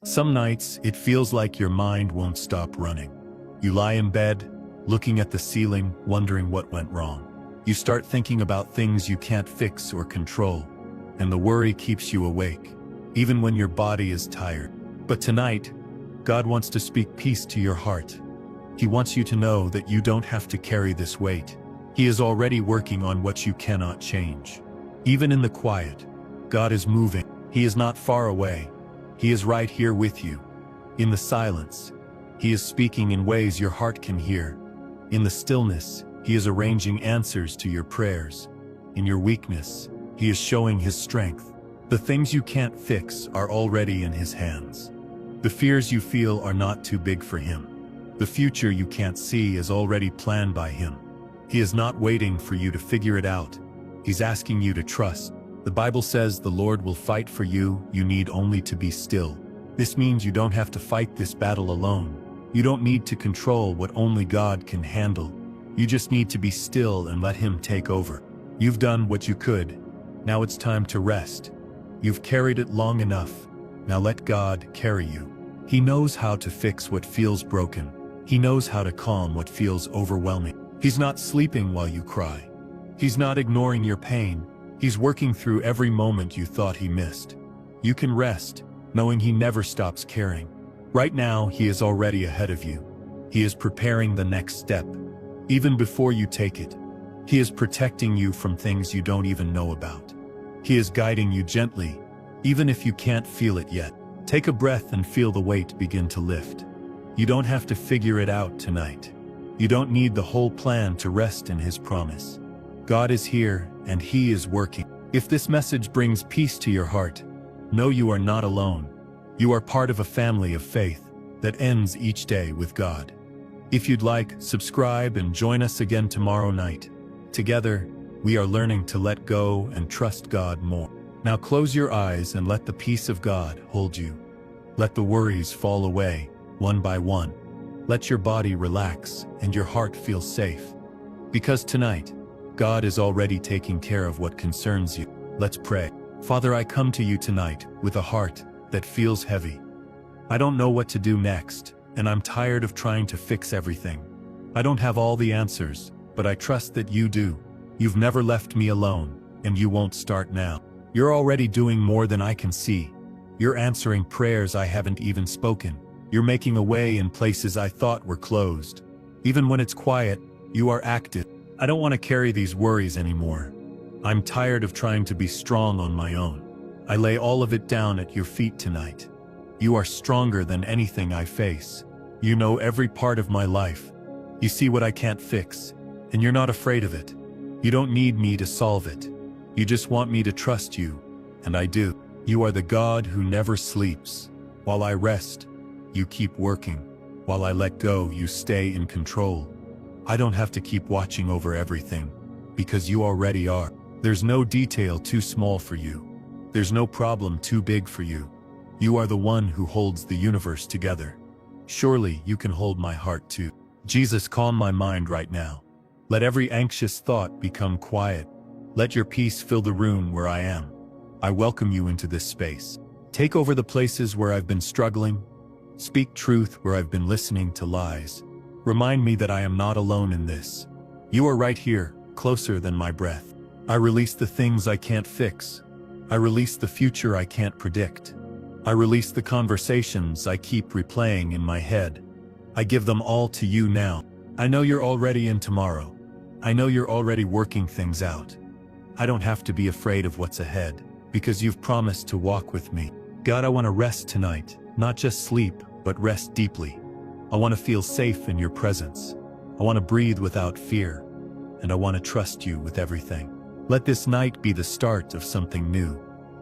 Some nights, it feels like your mind won't stop running. You lie in bed, looking at the ceiling, wondering what went wrong. You start thinking about things you can't fix or control, and the worry keeps you awake, even when your body is tired. But tonight, God wants to speak peace to your heart. He wants you to know that you don't have to carry this weight. He is already working on what you cannot change. Even in the quiet, God is moving. He is not far away. He is right here with you. In the silence, He is speaking in ways your heart can hear. In the stillness, He is arranging answers to your prayers. In your weakness, He is showing His strength. The things you can't fix are already in His hands. The fears you feel are not too big for Him. The future you can't see is already planned by Him. He is not waiting for you to figure it out. He's asking you to trust. The Bible says the Lord will fight for you. You need only to be still. This means you don't have to fight this battle alone. You don't need to control what only God can handle. You just need to be still and let Him take over. You've done what you could. Now it's time to rest. You've carried it long enough. Now let God carry you. He knows how to fix what feels broken. He knows how to calm what feels overwhelming. He's not sleeping while you cry. He's not ignoring your pain. He's working through every moment you thought He missed. You can rest, knowing He never stops caring. Right now, He is already ahead of you. He is preparing the next step. Even before you take it, He is protecting you from things you don't even know about. He is guiding you gently, even if you can't feel it yet. Take a breath and feel the weight begin to lift. You don't have to figure it out tonight. You don't need the whole plan to rest in His promise. God is here, and He is working. If this message brings peace to your heart, know you are not alone. You are part of a family of faith that ends each day with God. If you'd like, subscribe and join us again tomorrow night. Together, we are learning to let go and trust God more. Now close your eyes and let the peace of God hold you. Let the worries fall away, one by one. Let your body relax and your heart feel safe. Because tonight, God is already taking care of what concerns you. Let's pray. Father, I come to you tonight with a heart that feels heavy. I don't know what to do next, and I'm tired of trying to fix everything. I don't have all the answers, but I trust that you do. You've never left me alone, and you won't start now. You're already doing more than I can see. You're answering prayers I haven't even spoken. You're making a way in places I thought were closed. Even when it's quiet, you are active. I don't want to carry these worries anymore. I'm tired of trying to be strong on my own. I lay all of it down at your feet tonight. You are stronger than anything I face. You know every part of my life. You see what I can't fix, and you're not afraid of it. You don't need me to solve it. You just want me to trust you, and I do. You are the God who never sleeps. While I rest, you keep working. While I let go, you stay in control. I don't have to keep watching over everything, because you already are. There's no detail too small for you. There's no problem too big for you. You are the one who holds the universe together. Surely you can hold my heart too. Jesus, calm my mind right now. Let every anxious thought become quiet. Let your peace fill the room where I am. I welcome you into this space. Take over the places where I've been struggling. Speak truth where I've been listening to lies. Remind me that I am not alone in this. You are right here, closer than my breath. I release the things I can't fix. I release the future I can't predict. I release the conversations I keep replaying in my head. I give them all to you now. I know you're already in tomorrow. I know you're already working things out. I don't have to be afraid of what's ahead, because you've promised to walk with me. God, I want to rest tonight, not just sleep, but rest deeply. I want to feel safe in your presence. I want to breathe without fear, and I want to trust you with everything. Let this night be the start of something new,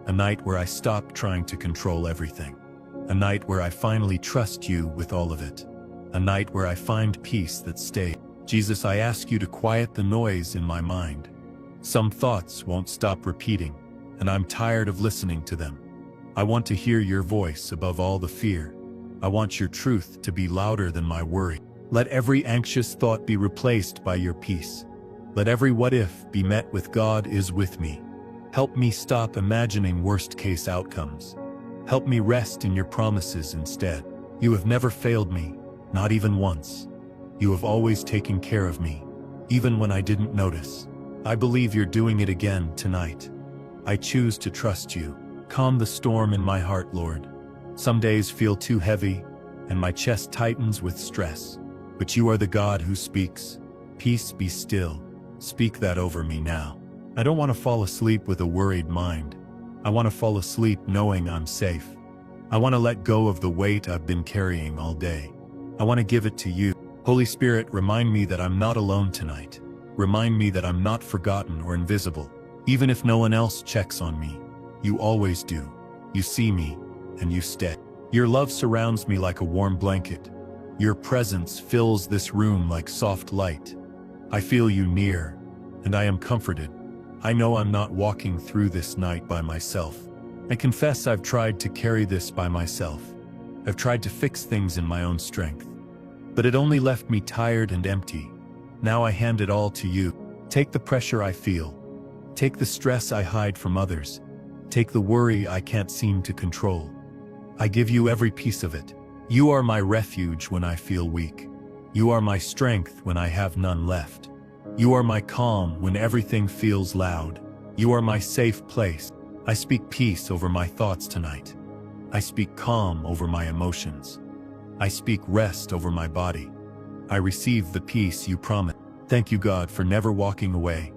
a night where I stop trying to control everything, a night where I finally trust you with all of it, a night where I find peace that stays. Jesus, I ask you to quiet the noise in my mind. Some thoughts won't stop repeating, and I'm tired of listening to them. I want to hear your voice above all the fear. I want your truth to be louder than my worry. Let every anxious thought be replaced by your peace. Let every what if be met with God is with me. Help me stop imagining worst-case outcomes. Help me rest in your promises instead. You have never failed me, not even once. You have always taken care of me, even when I didn't notice. I believe you're doing it again tonight. I choose to trust you. Calm the storm in my heart, Lord. Some days feel too heavy, and my chest tightens with stress. But you are the God who speaks. Peace, be still. Speak that over me now. I don't want to fall asleep with a worried mind. I want to fall asleep knowing I'm safe. I want to let go of the weight I've been carrying all day. I want to give it to you. Holy Spirit, remind me that I'm not alone tonight. Remind me that I'm not forgotten or invisible. Even if no one else checks on me, you always do. You see me, and you stay. Your love surrounds me like a warm blanket. Your presence fills this room like soft light. I feel you near, and I am comforted. I know I'm not walking through this night by myself. I confess I've tried to carry this by myself. I've tried to fix things in my own strength. But it only left me tired and empty. Now I hand it all to you. Take the pressure I feel. Take the stress I hide from others. Take the worry I can't seem to control. I give you every piece of it. You are my refuge when I feel weak. You are my strength when I have none left. You are my calm when everything feels loud. You are my safe place. I speak peace over my thoughts tonight. I speak calm over my emotions. I speak rest over my body. I receive the peace you promised. Thank you, God, for never walking away.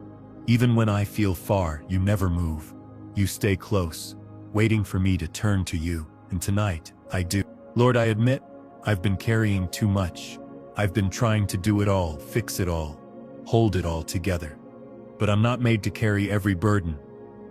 Even when I feel far, you never move. You stay close, waiting for me to turn to you, and tonight, I do. Lord, I admit, I've been carrying too much. I've been trying to do it all, fix it all, hold it all together. But I'm not made to carry every burden.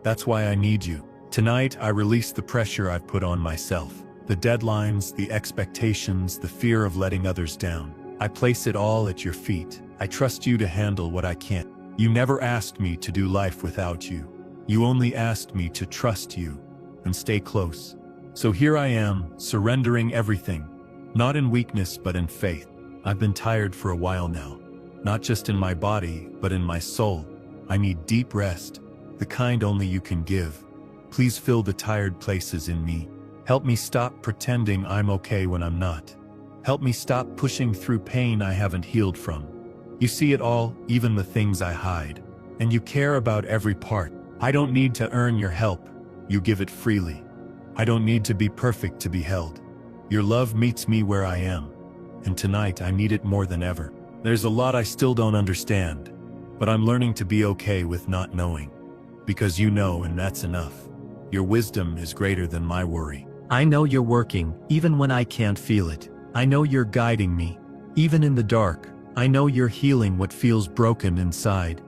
That's why I need you. Tonight, I release the pressure I've put on myself. The deadlines, the expectations, the fear of letting others down. I place it all at your feet. I trust you to handle what I can't. You never asked me to do life without you. You only asked me to trust you and stay close. So here I am, surrendering everything, not in weakness but in faith. I've been tired for a while now, not just in my body, but in my soul. I need deep rest, the kind only you can give. Please fill the tired places in me. Help me stop pretending I'm okay when I'm not. Help me stop pushing through pain I haven't healed from. You see it all, even the things I hide. And you care about every part. I don't need to earn your help. You give it freely. I don't need to be perfect to be held. Your love meets me where I am. And tonight I need it more than ever. There's a lot I still don't understand, but I'm learning to be okay with not knowing. Because you know, and that's enough. Your wisdom is greater than my worry. I know you're working, even when I can't feel it. I know you're guiding me, even in the dark. I know you're healing what feels broken inside.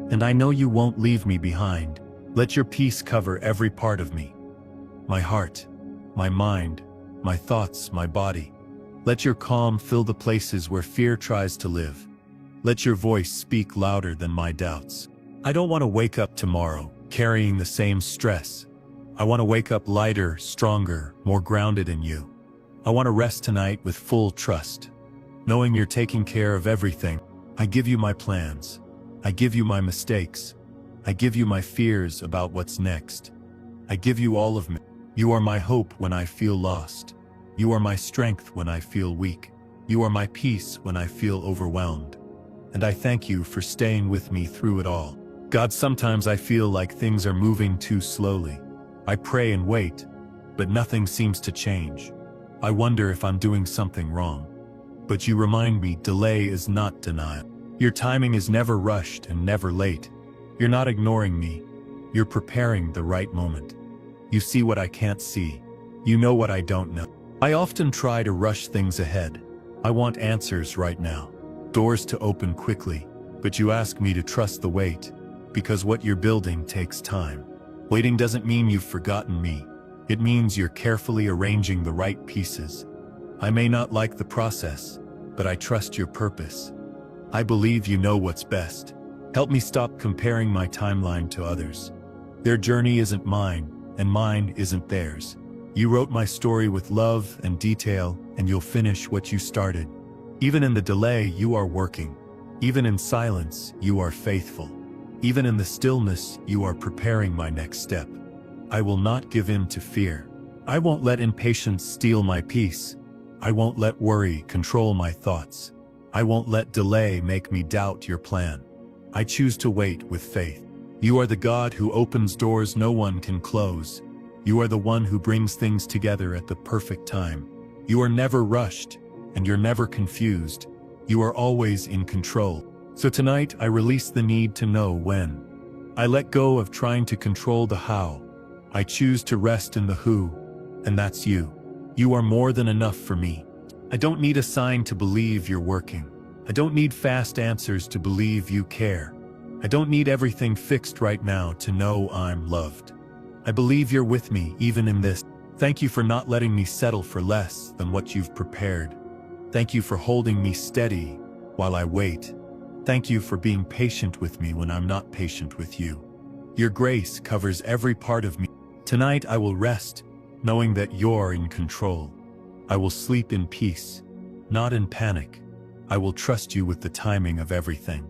And I know you won't leave me behind. Let your peace cover every part of me. My heart, my mind, my thoughts, my body. Let your calm fill the places where fear tries to live. Let your voice speak louder than my doubts. I don't want to wake up tomorrow carrying the same stress. I want to wake up lighter, stronger, more grounded in you. I want to rest tonight with full trust, knowing you're taking care of everything. I give you my plans. I give you my mistakes. I give you my fears about what's next. I give you all of me. You are my hope when I feel lost. You are my strength when I feel weak. You are my peace when I feel overwhelmed. And I thank you for staying with me through it all. God, sometimes I feel like things are moving too slowly. I pray and wait, but nothing seems to change. I wonder if I'm doing something wrong. But you remind me, delay is not denial. Your timing is never rushed and never late. You're not ignoring me. You're preparing the right moment. You see what I can't see. You know what I don't know. I often try to rush things ahead. I want answers right now. Doors to open quickly. But you ask me to trust the wait, because what you're building takes time. Waiting doesn't mean you've forgotten me. It means you're carefully arranging the right pieces. I may not like the process, but I trust your purpose. I believe you know what's best. Help me stop comparing my timeline to others. Their journey isn't mine, and mine isn't theirs. You wrote my story with love and detail, and you'll finish what you started. Even in the delay, you are working. Even in silence, you are faithful. Even in the stillness, you are preparing my next step. I will not give in to fear. I won't let impatience steal my peace. I won't let worry control my thoughts. I won't let delay make me doubt your plan. I choose to wait with faith. You are the God who opens doors no one can close. You are the one who brings things together at the perfect time. You are never rushed, and you're never confused. You are always in control. So tonight I release the need to know when. I let go of trying to control the how. I choose to rest in the who, and that's you. You are more than enough for me. I don't need a sign to believe you're working. I don't need fast answers to believe you care. I don't need everything fixed right now to know I'm loved. I believe you're with me even in this. Thank you for not letting me settle for less than what you've prepared. Thank you for holding me steady while I wait. Thank you for being patient with me when I'm not patient with you. Your grace covers every part of me. Tonight I will rest, knowing that you're in control. I will sleep in peace, not in panic. I will trust you with the timing of everything.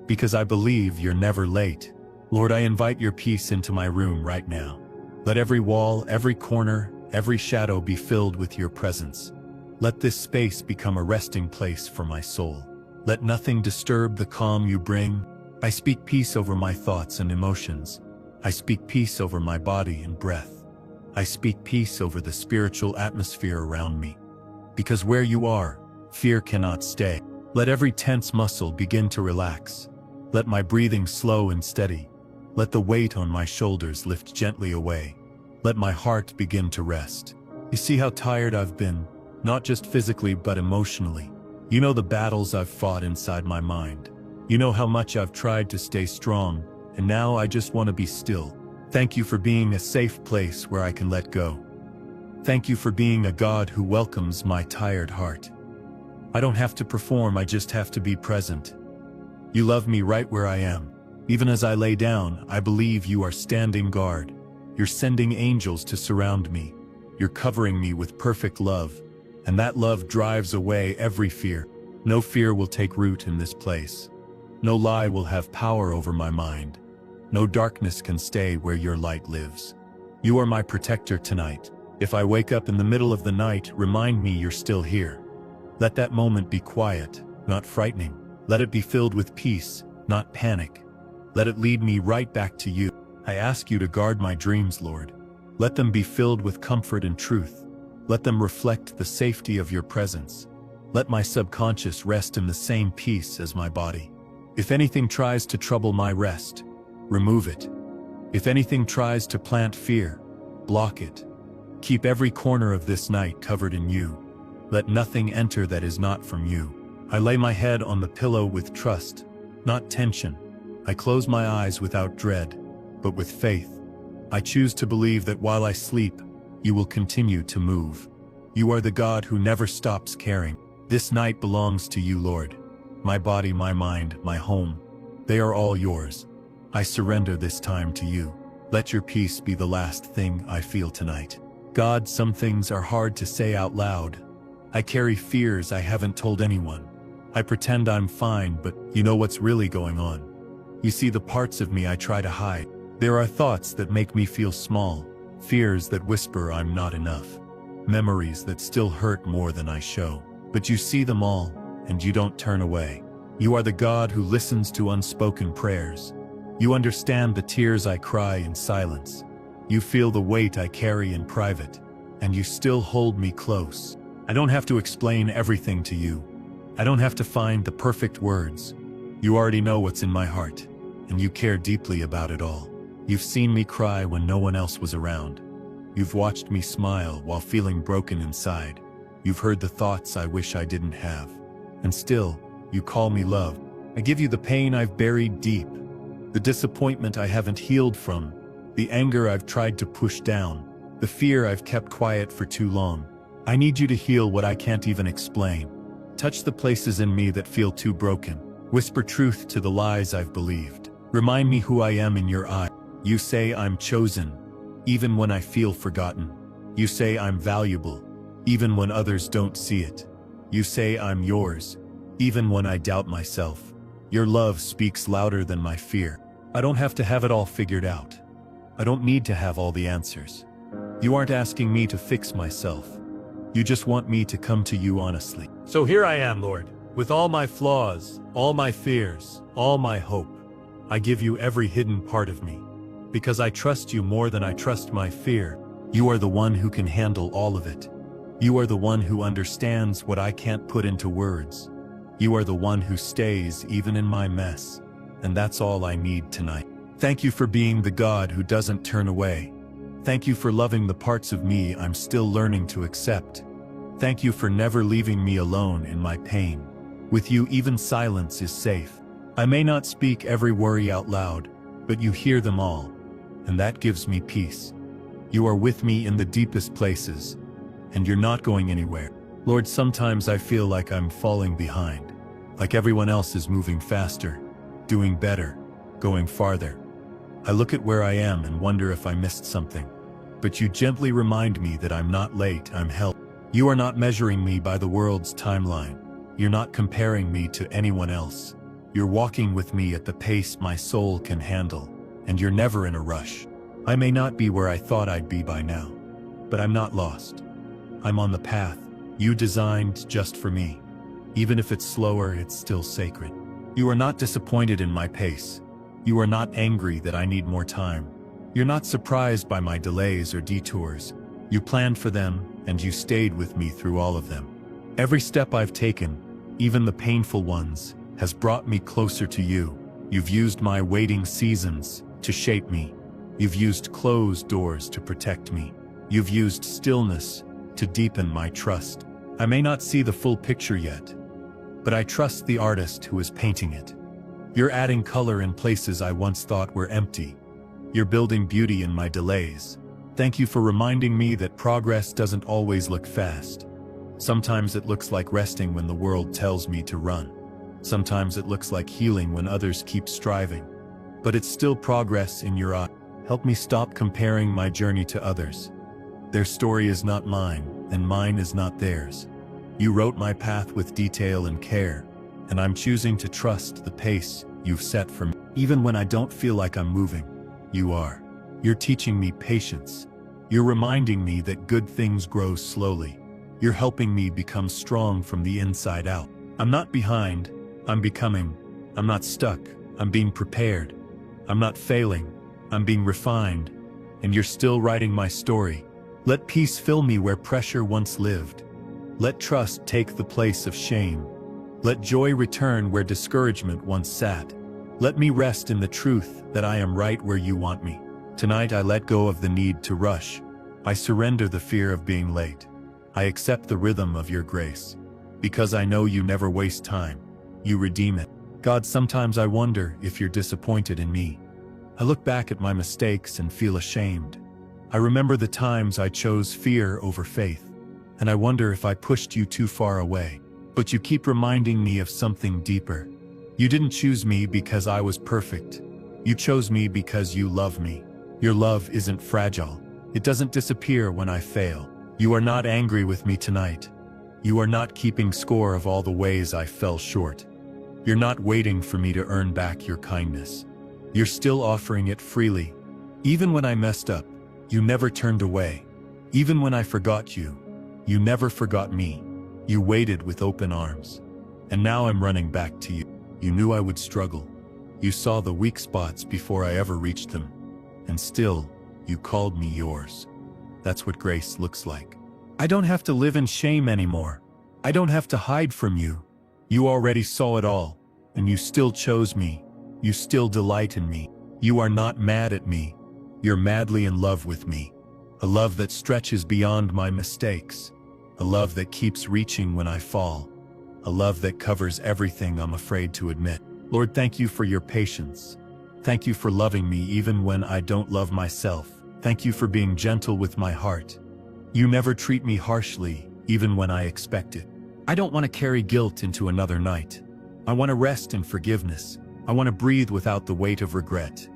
Because I believe you're never late. Lord, I invite your peace into my room right now. Let every wall, every corner, every shadow be filled with your presence. Let this space become a resting place for my soul. Let nothing disturb the calm you bring. I speak peace over my thoughts and emotions. I speak peace over my body and breath. I speak peace over the spiritual atmosphere around me. Because where you are, fear cannot stay. Let every tense muscle begin to relax. Let my breathing slow and steady. Let the weight on my shoulders lift gently away. Let my heart begin to rest. You see how tired I've been, not just physically but emotionally. You know the battles I've fought inside my mind. You know how much I've tried to stay strong, and now I just want to be still. Thank you for being a safe place where I can let go. Thank you for being a God who welcomes my tired heart. I don't have to perform, I just have to be present. You love me right where I am. Even as I lay down, I believe you are standing guard. You're sending angels to surround me. You're covering me with perfect love. And that love drives away every fear. No fear will take root in this place. No lie will have power over my mind. No darkness can stay where your light lives. You are my protector tonight. If I wake up in the middle of the night, remind me you're still here. Let that moment be quiet, not frightening. Let it be filled with peace, not panic. Let it lead me right back to you. I ask you to guard my dreams, Lord. Let them be filled with comfort and truth. Let them reflect the safety of your presence. Let my subconscious rest in the same peace as my body. If anything tries to trouble my rest, remove it. If anything tries to plant fear, block it. Keep every corner of this night covered in you. Let nothing enter that is not from you. I lay my head on the pillow with trust, not tension. I close my eyes without dread, but with faith. I choose to believe that while I sleep, you will continue to move. You are the God who never stops caring. This night belongs to you, Lord. My body, my mind, my home, they are all yours. I surrender this time to you. Let your peace be the last thing I feel tonight. God, some things are hard to say out loud. I carry fears I haven't told anyone. I pretend I'm fine, but you know what's really going on. You see the parts of me I try to hide. There are thoughts that make me feel small, fears that whisper I'm not enough, memories that still hurt more than I show. But you see them all, and you don't turn away. You are the God who listens to unspoken prayers. You understand the tears I cry in silence. You feel the weight I carry in private, and you still hold me close. I don't have to explain everything to you. I don't have to find the perfect words. You already know what's in my heart, and you care deeply about it all. You've seen me cry when no one else was around. You've watched me smile while feeling broken inside. You've heard the thoughts I wish I didn't have. And still, you call me love. I give you the pain I've buried deep, the disappointment I haven't healed from, the anger I've tried to push down, the fear I've kept quiet for too long. I need you to heal what I can't even explain. Touch the places in me that feel too broken. Whisper truth to the lies I've believed. Remind me who I am in your eye. You say I'm chosen, even when I feel forgotten. You say I'm valuable, even when others don't see it. You say I'm yours, even when I doubt myself. Your love speaks louder than my fear. I don't have to have it all figured out. I don't need to have all the answers. You aren't asking me to fix myself. You just want me to come to you honestly. So here I am, Lord, with all my flaws, all my fears, all my hope. I give you every hidden part of me, because I trust you more than I trust my fear. You are the one who can handle all of it. You are the one who understands what I can't put into words. You are the one who stays even in my mess, and that's all I need tonight. Thank you for being the God who doesn't turn away. Thank you for loving the parts of me I'm still learning to accept. Thank you for never leaving me alone in my pain. With you, even silence is safe. I may not speak every worry out loud, but you hear them all, and that gives me peace. You are with me in the deepest places, and you're not going anywhere. Lord, sometimes I feel like I'm falling behind, like everyone else is moving faster, doing better, going farther. I look at where I am and wonder if I missed something. But you gently remind me that I'm not late, I'm helped. You are not measuring me by the world's timeline. You're not comparing me to anyone else. You're walking with me at the pace my soul can handle, and you're never in a rush. I may not be where I thought I'd be by now, but I'm not lost. I'm on the path you designed just for me. Even if it's slower, it's still sacred. You are not disappointed in my pace. You are not angry that I need more time. You're not surprised by my delays or detours. You planned for them, and you stayed with me through all of them. Every step I've taken, even the painful ones, has brought me closer to you. You've used my waiting seasons to shape me. You've used closed doors to protect me. You've used stillness to deepen my trust. I may not see the full picture yet, but I trust the artist who is painting it. You're adding color in places I once thought were empty. You're building beauty in my delays. Thank you for reminding me that progress doesn't always look fast. Sometimes it looks like resting when the world tells me to run. Sometimes it looks like healing when others keep striving. But it's still progress in your eye. Help me stop comparing my journey to others. Their story is not mine, and mine is not theirs. You wrote my path with detail and care, and I'm choosing to trust the pace you've set for me. Even when I don't feel like I'm moving, you are. You're teaching me patience. You're reminding me that good things grow slowly. You're helping me become strong from the inside out. I'm not behind, I'm becoming. I'm not stuck, I'm being prepared. I'm not failing, I'm being refined. And you're still writing my story. Let peace fill me where pressure once lived. Let trust take the place of shame. Let joy return where discouragement once sat. Let me rest in the truth that I am right where you want me. Tonight I let go of the need to rush. I surrender the fear of being late. I accept the rhythm of your grace. Because I know you never waste time. You redeem it. God, sometimes I wonder if you're disappointed in me. I look back at my mistakes and feel ashamed. I remember the times I chose fear over faith, and I wonder if I pushed you too far away. But you keep reminding me of something deeper. You didn't choose me because I was perfect. You chose me because you love me. Your love isn't fragile. It doesn't disappear when I fail. You are not angry with me tonight. You are not keeping score of all the ways I fell short. You're not waiting for me to earn back your kindness. You're still offering it freely. Even when I messed up, you never turned away. Even when I forgot you, you never forgot me. You waited with open arms. And now I'm running back to you. You knew I would struggle. You saw the weak spots before I ever reached them. And still, you called me yours. That's what grace looks like. I don't have to live in shame anymore. I don't have to hide from you. You already saw it all, and you still chose me. You still delight in me. You are not mad at me. You're madly in love with me. A love that stretches beyond my mistakes. A love that keeps reaching when I fall. A love that covers everything I'm afraid to admit. Lord, thank you for your patience. Thank you for loving me even when I don't love myself. Thank you for being gentle with my heart. You never treat me harshly, even when I expect it. I don't want to carry guilt into another night. I want to rest in forgiveness. I want to breathe without the weight of regret.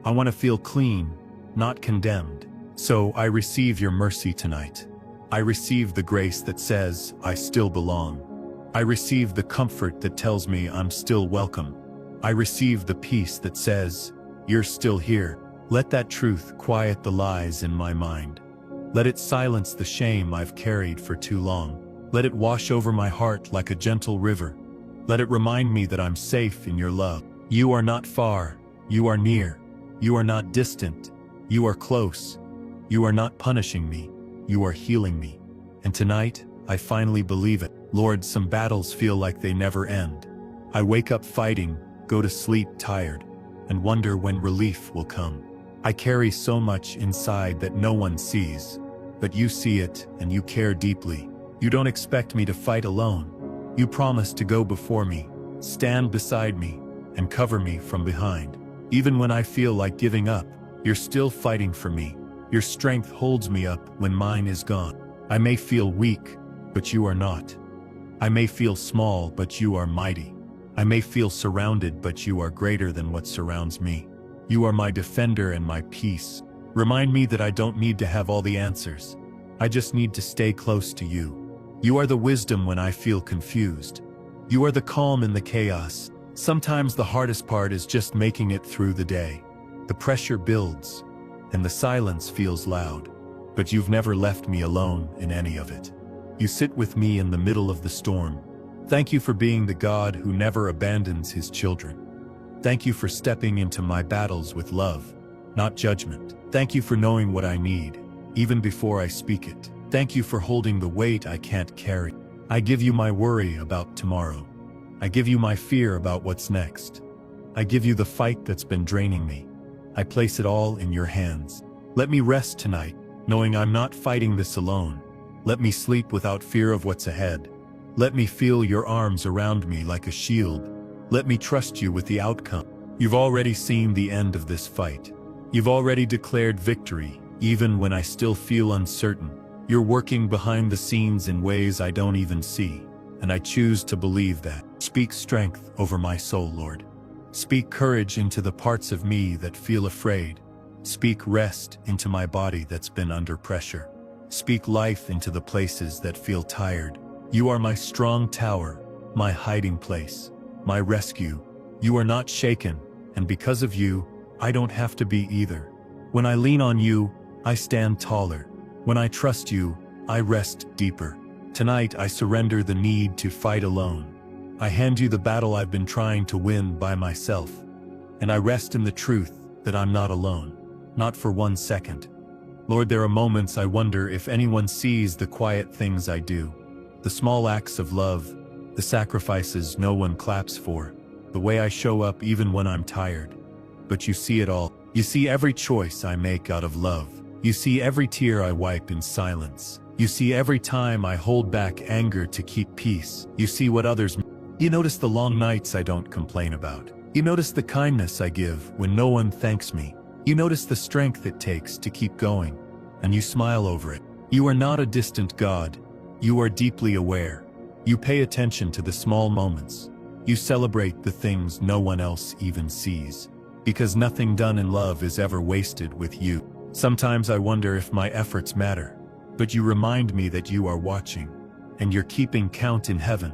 I want to feel clean, not condemned. So I receive your mercy tonight. I receive the grace that says, I still belong. I receive the comfort that tells me I'm still welcome. I receive the peace that says, you're still here. Let that truth quiet the lies in my mind. Let it silence the shame I've carried for too long. Let it wash over my heart like a gentle river. Let it remind me that I'm safe in your love. You are not far, you are near. You are not distant, you are close. You are not punishing me, you are healing me. And tonight, I finally believe it. Lord, some battles feel like they never end. I wake up fighting, go to sleep tired, and wonder when relief will come. I carry so much inside that no one sees. But you see it, and you care deeply. You don't expect me to fight alone. You promise to go before me, stand beside me, and cover me from behind. Even when I feel like giving up, you're still fighting for me. Your strength holds me up when mine is gone. I may feel weak, but you are not. I may feel small, but you are mighty. I may feel surrounded, but you are greater than what surrounds me. You are my defender and my peace. Remind me that I don't need to have all the answers. I just need to stay close to you. You are the wisdom when I feel confused. You are the calm in the chaos. Sometimes the hardest part is just making it through the day. The pressure builds, and the silence feels loud. But you've never left me alone in any of it. You sit with me in the middle of the storm. Thank you for being the God who never abandons his children. Thank you for stepping into my battles with love, not judgment. Thank you for knowing what I need, even before I speak it. Thank you for holding the weight I can't carry. I give you my worry about tomorrow. I give you my fear about what's next. I give you the fight that's been draining me. I place it all in your hands. Let me rest tonight, knowing I'm not fighting this alone. Let me sleep without fear of what's ahead. Let me feel your arms around me like a shield. Let me trust you with the outcome. You've already seen the end of this fight. You've already declared victory, even when I still feel uncertain. You're working behind the scenes in ways I don't even see, and I choose to believe that. Speak strength over my soul, Lord. Speak courage into the parts of me that feel afraid. Speak rest into my body that's been under pressure. Speak life into the places that feel tired. You are my strong tower, my hiding place, my rescue. You are not shaken, and because of you, I don't have to be either. When I lean on you, I stand taller. When I trust you, I rest deeper. Tonight I surrender the need to fight alone. I hand you the battle I've been trying to win by myself. And I rest in the truth that I'm not alone. Not for 1 second. Lord, there are moments I wonder if anyone sees the quiet things I do. The small acts of love, the sacrifices no one claps for, the way I show up even when I'm tired. But you see it all. You see every choice I make out of love. You see every tear I wipe in silence. You see every time I hold back anger to keep peace. You see what others... You notice the long nights I don't complain about. You notice the kindness I give when no one thanks me. You notice the strength it takes to keep going, and you smile over it. You are not a distant God. You are deeply aware. You pay attention to the small moments. You celebrate the things no one else even sees. Because nothing done in love is ever wasted with you. Sometimes I wonder if my efforts matter, but you remind me that you are watching, and you're keeping count in heaven.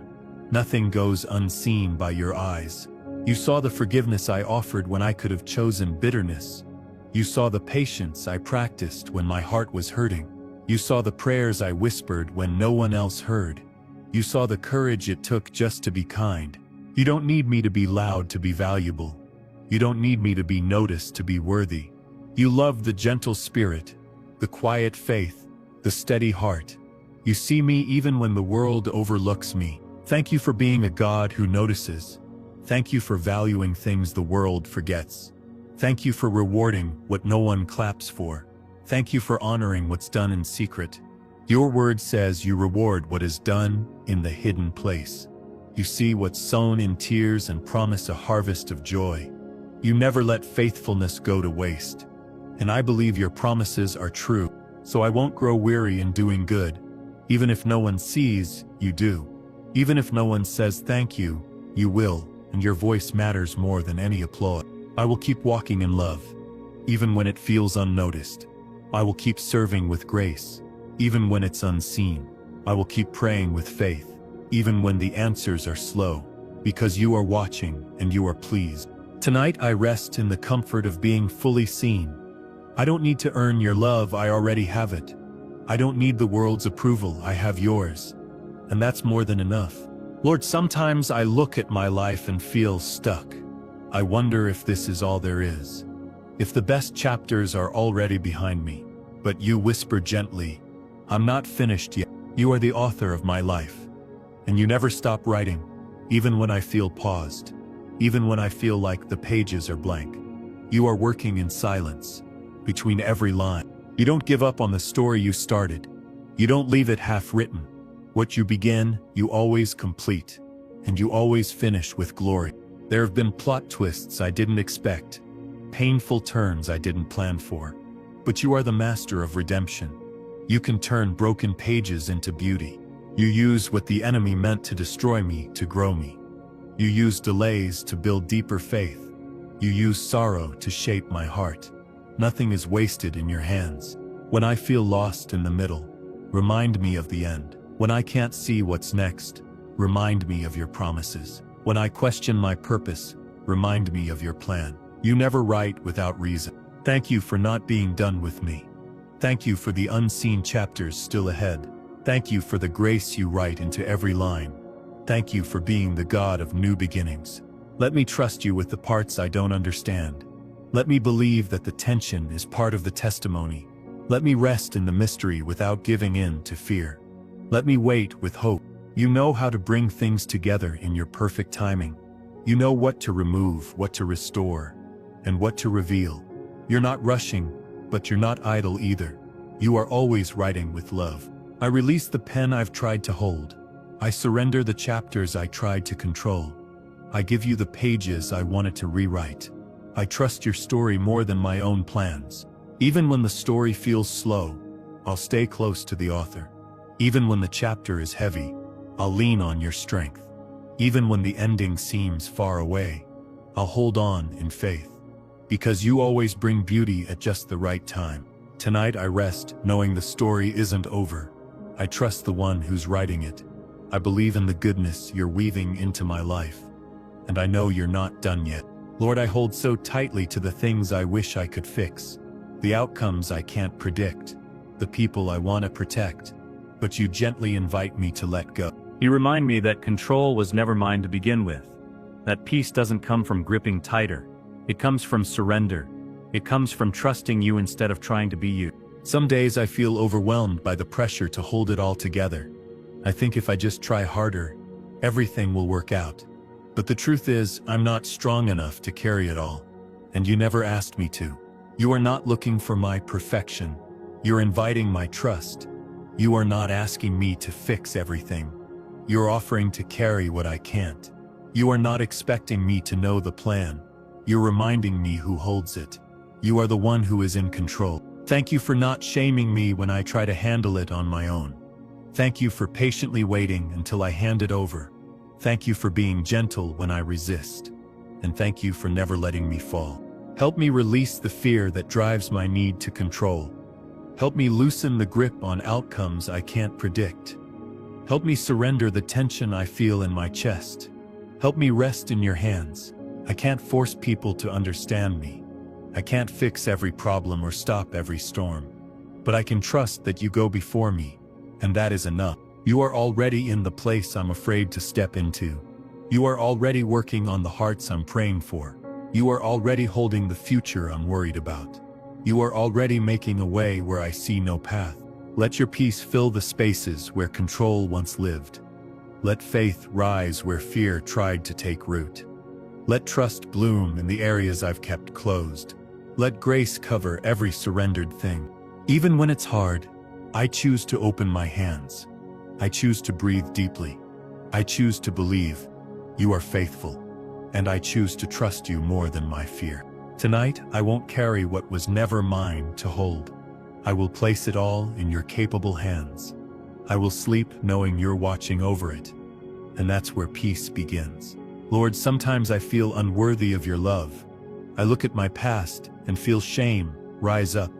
Nothing goes unseen by your eyes. You saw the forgiveness I offered when I could have chosen bitterness. You saw the patience I practiced when my heart was hurting. You saw the prayers I whispered when no one else heard. You saw the courage it took just to be kind. You don't need me to be loud to be valuable. You don't need me to be noticed to be worthy. You love the gentle spirit, the quiet faith, the steady heart. You see me even when the world overlooks me. Thank you for being a God who notices. Thank you for valuing things the world forgets. Thank you for rewarding what no one claps for. Thank you for honoring what's done in secret. Your word says you reward what is done in the hidden place. You see what's sown in tears and promise a harvest of joy. You never let faithfulness go to waste. And I believe your promises are true, so I won't grow weary in doing good. Even if no one sees, you do. Even if no one says thank you, you will, and your voice matters more than any applause. I will keep walking in love, even when it feels unnoticed. I will keep serving with grace, even when it's unseen. I will keep praying with faith, even when the answers are slow, because you are watching and you are pleased. Tonight I rest in the comfort of being fully seen. I don't need to earn your love, I already have it. I don't need the world's approval, I have yours. And that's more than enough. Lord, sometimes I look at my life and feel stuck. I wonder if this is all there is. If the best chapters are already behind me. But you whisper gently, I'm not finished yet. You are the author of my life. And you never stop writing, even when I feel paused, even when I feel like the pages are blank. You are working in silence, between every line. You don't give up on the story you started. You don't leave it half-written. What you begin, you always complete, and you always finish with glory. There have been plot twists I didn't expect, painful turns I didn't plan for. But you are the master of redemption. You can turn broken pages into beauty. You use what the enemy meant to destroy me to grow me. You use delays to build deeper faith. You use sorrow to shape my heart. Nothing is wasted in your hands. When I feel lost in the middle, remind me of the end. When I can't see what's next, remind me of your promises. When I question my purpose, remind me of your plan. You never write without reason. Thank you for not being done with me. Thank you for the unseen chapters still ahead. Thank you for the grace you write into every line. Thank you for being the God of new beginnings. Let me trust you with the parts I don't understand. Let me believe that the tension is part of the testimony. Let me rest in the mystery without giving in to fear. Let me wait with hope. You know how to bring things together in your perfect timing. You know what to remove, what to restore, and what to reveal. You're not rushing, but you're not idle either. You are always writing with love. I release the pen I've tried to hold. I surrender the chapters I tried to control. I give you the pages I wanted to rewrite. I trust your story more than my own plans. Even when the story feels slow, I'll stay close to the author. Even when the chapter is heavy, I'll lean on your strength. Even when the ending seems far away, I'll hold on in faith. Because you always bring beauty at just the right time. Tonight I rest, knowing the story isn't over. I trust the one who's writing it. I believe in the goodness you're weaving into my life. And I know you're not done yet. Lord, I hold so tightly to the things I wish I could fix, the outcomes I can't predict, the people I want to protect. But you gently invite me to let go. You remind me that control was never mine to begin with. That peace doesn't come from gripping tighter. It comes from surrender. It comes from trusting you instead of trying to be you. Some days I feel overwhelmed by the pressure to hold it all together. I think if I just try harder, everything will work out. But the truth is, I'm not strong enough to carry it all. And you never asked me to. You are not looking for my perfection. You're inviting my trust. You are not asking me to fix everything. You're offering to carry what I can't. You are not expecting me to know the plan. You're reminding me who holds it. You are the one who is in control. Thank you for not shaming me when I try to handle it on my own. Thank you for patiently waiting until I hand it over. Thank you for being gentle when I resist. And thank you for never letting me fall. Help me release the fear that drives my need to control. Help me loosen the grip on outcomes I can't predict. Help me surrender the tension I feel in my chest. Help me rest in your hands. I can't force people to understand me. I can't fix every problem or stop every storm. But I can trust that you go before me, and that is enough. You are already in the place I'm afraid to step into. You are already working on the hearts I'm praying for. You are already holding the future I'm worried about. You are already making a way where I see no path. Let your peace fill the spaces where control once lived. Let faith rise where fear tried to take root. Let trust bloom in the areas I've kept closed. Let grace cover every surrendered thing. Even when it's hard, I choose to open my hands. I choose to breathe deeply. I choose to believe you are faithful. And I choose to trust you more than my fear. Tonight, I won't carry what was never mine to hold. I will place it all in your capable hands. I will sleep knowing you're watching over it. And that's where peace begins. Lord, sometimes I feel unworthy of your love. I look at my past and feel shame rise up.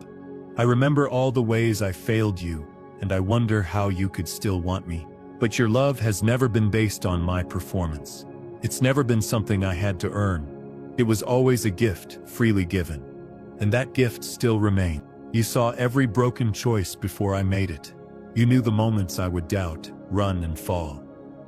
I remember all the ways I failed you, and I wonder how you could still want me. But your love has never been based on my performance. It's never been something I had to earn. It was always a gift, freely given. And that gift still remains. You saw every broken choice before I made it. You knew the moments I would doubt, run and fall.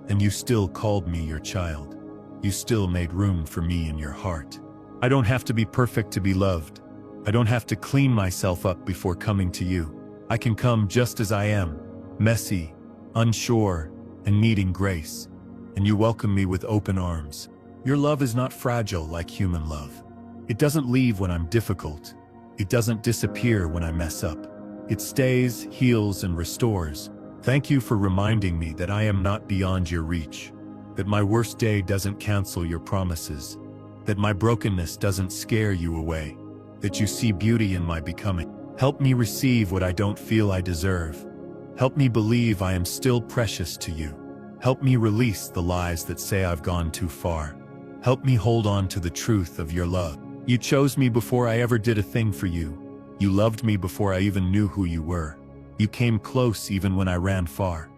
And you still called me your child. You still made room for me in your heart. I don't have to be perfect to be loved. I don't have to clean myself up before coming to you. I can come just as I am, messy, unsure, and needing grace. And you welcome me with open arms. Your love is not fragile like human love. It doesn't leave when I'm difficult. It doesn't disappear when I mess up. It stays, heals, and restores. Thank you for reminding me that I am not beyond your reach, that my worst day doesn't cancel your promises, that my brokenness doesn't scare you away, that you see beauty in my becoming. Help me receive what I don't feel I deserve. Help me believe I am still precious to you. Help me release the lies that say I've gone too far. Help me hold on to the truth of your love. You chose me before I ever did a thing for you. You loved me before I even knew who you were. You came close even when I ran far.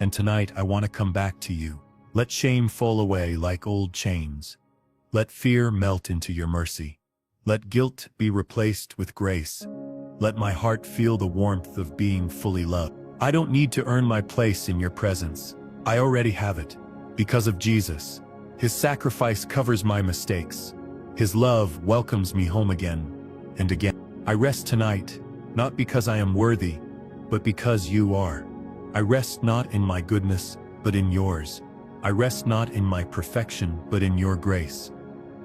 And tonight I want to come back to you. Let shame fall away like old chains. Let fear melt into your mercy. Let guilt be replaced with grace. Let my heart feel the warmth of being fully loved. I don't need to earn my place in your presence. I already have it. Because of Jesus. His sacrifice covers my mistakes. His love welcomes me home again and again. I rest tonight, not because I am worthy, but because you are. I rest not in my goodness, but in yours. I rest not in my perfection, but in your grace.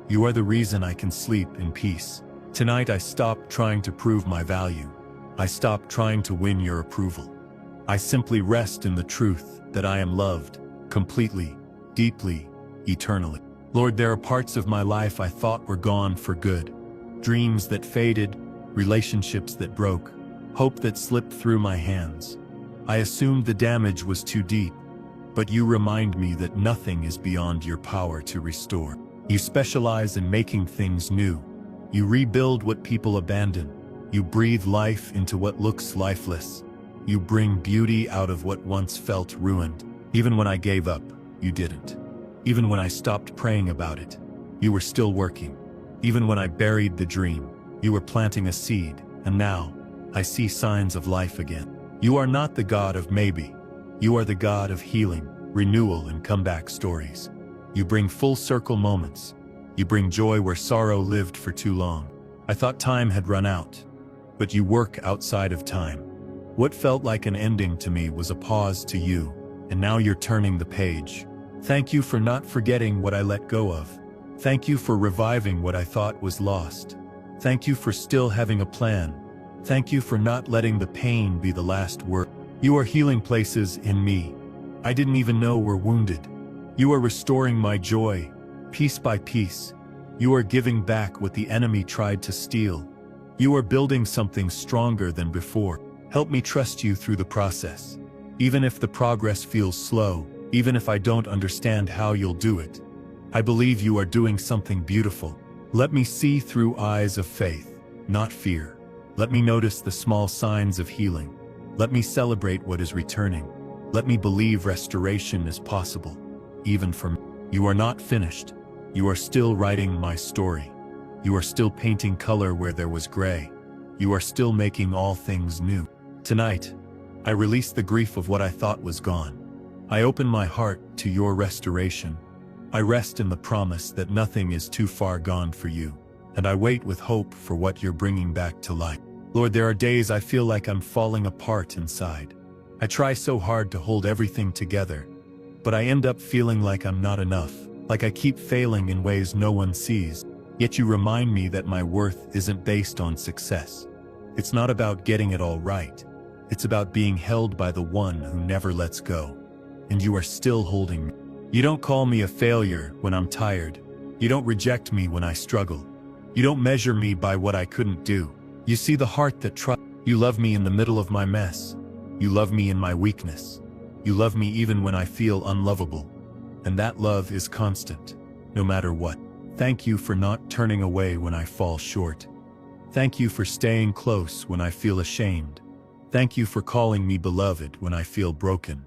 You are the reason I can sleep in peace. Tonight I stop trying to prove my value. I stop trying to win your approval. I simply rest in the truth that I am loved, completely, deeply, eternally. Lord, there are parts of my life I thought were gone for good. Dreams that faded, relationships that broke, hope that slipped through my hands. I assumed the damage was too deep, but you remind me that nothing is beyond your power to restore. You specialize in making things new. You rebuild what people abandon. You breathe life into what looks lifeless. You bring beauty out of what once felt ruined. Even when I gave up, you didn't. Even when I stopped praying about it, you were still working. Even when I buried the dream, you were planting a seed, and now, I see signs of life again. You are not the God of maybe. You are the God of healing, renewal, and comeback stories. You bring full circle moments. You bring joy where sorrow lived for too long. I thought time had run out, but you work outside of time. What felt like an ending to me was a pause to you, and now you're turning the page. Thank you for not forgetting what I let go of. Thank you for reviving what I thought was lost. Thank you for still having a plan. Thank you for not letting the pain be the last word. You are healing places in me I didn't even know were wounded. You are restoring my joy, piece by piece. You are giving back what the enemy tried to steal. You are building something stronger than before. Help me trust you through the process. Even if the progress feels slow, even if I don't understand how you'll do it, I believe you are doing something beautiful. Let me see through eyes of faith, not fear. Let me notice the small signs of healing. Let me celebrate what is returning. Let me believe restoration is possible, even for me. You are not finished. You are still writing my story. You are still painting color where there was gray. You are still making all things new. Tonight, I release the grief of what I thought was gone. I open my heart to your restoration. I rest in the promise that nothing is too far gone for you, and I wait with hope for what you're bringing back to life. Lord, there are days I feel like I'm falling apart inside. I try so hard to hold everything together, but I end up feeling like I'm not enough, like I keep failing in ways no one sees. Yet you remind me that my worth isn't based on success. It's not about getting it all right. It's about being held by the one who never lets go. And you are still holding me. You don't call me a failure when I'm tired. You don't reject me when I struggle. You don't measure me by what I couldn't do. You see the heart that trusts. You love me in the middle of my mess. You love me in my weakness. You love me even when I feel unlovable. And that love is constant, no matter what. Thank you for not turning away when I fall short. Thank you for staying close when I feel ashamed. Thank you for calling me beloved when I feel broken.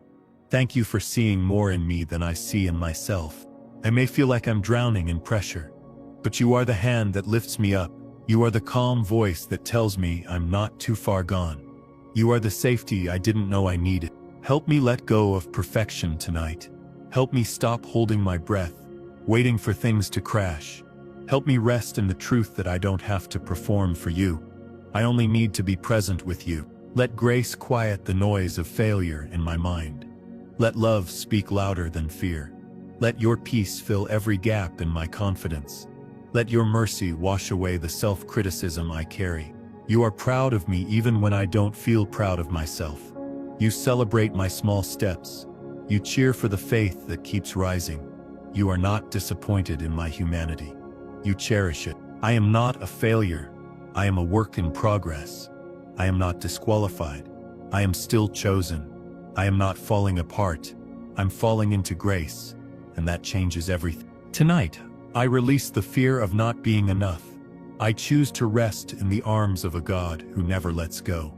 Thank you for seeing more in me than I see in myself. I may feel like I'm drowning in pressure, but you are the hand that lifts me up. You are the calm voice that tells me I'm not too far gone. You are the safety I didn't know I needed. Help me let go of perfection tonight. Help me stop holding my breath, waiting for things to crash. Help me rest in the truth that I don't have to perform for you. I only need to be present with you. Let grace quiet the noise of failure in my mind. Let love speak louder than fear. Let your peace fill every gap in my confidence. Let your mercy wash away the self-criticism I carry. You are proud of me even when I don't feel proud of myself. You celebrate my small steps. You cheer for the faith that keeps rising. You are not disappointed in my humanity. You cherish it. I am not a failure. I am a work in progress. I am not disqualified. I am still chosen. I am not falling apart. I'm falling into grace, and that changes everything. Tonight, I release the fear of not being enough. I choose to rest in the arms of a God who never lets go.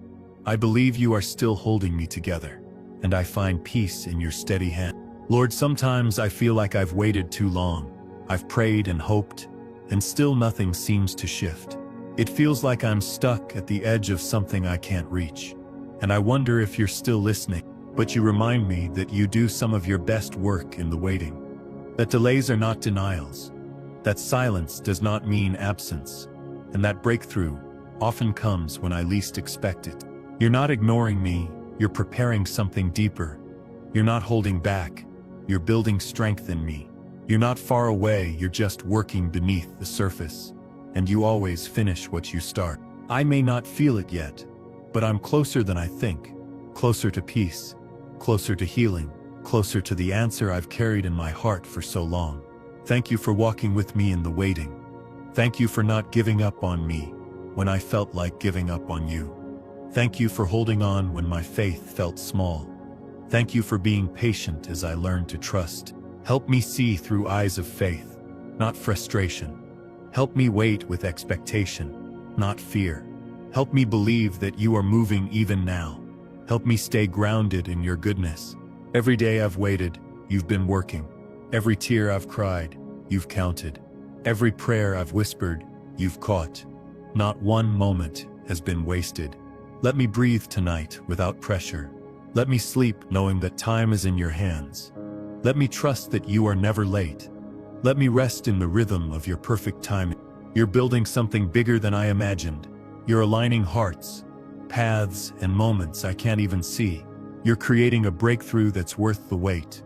I believe you are still holding me together, and I find peace in your steady hand. Lord, sometimes I feel like I've waited too long. I've prayed and hoped, and still nothing seems to shift. It feels like I'm stuck at the edge of something I can't reach. And I wonder if you're still listening. But you remind me that you do some of your best work in the waiting. That delays are not denials. That silence does not mean absence. And that breakthrough often comes when I least expect it. You're not ignoring me, you're preparing something deeper. You're not holding back, you're building strength in me. You're not far away, you're just working beneath the surface. And you always finish what you start. I may not feel it yet, but I'm closer than I think. Closer to peace, closer to healing, closer to the answer I've carried in my heart for so long. Thank you for walking with me in the waiting. Thank you for not giving up on me when I felt like giving up on you. Thank you for holding on when my faith felt small. Thank you for being patient as I learned to trust. Help me see through eyes of faith, not frustration. Help me wait with expectation, not fear. Help me believe that you are moving even now. Help me stay grounded in your goodness. Every day I've waited, you've been working. Every tear I've cried, you've counted. Every prayer I've whispered, you've caught. Not one moment has been wasted. Let me breathe tonight without pressure. Let me sleep knowing that time is in your hands. Let me trust that you are never late. Let me rest in the rhythm of your perfect timing. You're building something bigger than I imagined. You're aligning hearts, paths, and moments I can't even see. You're creating a breakthrough that's worth the wait.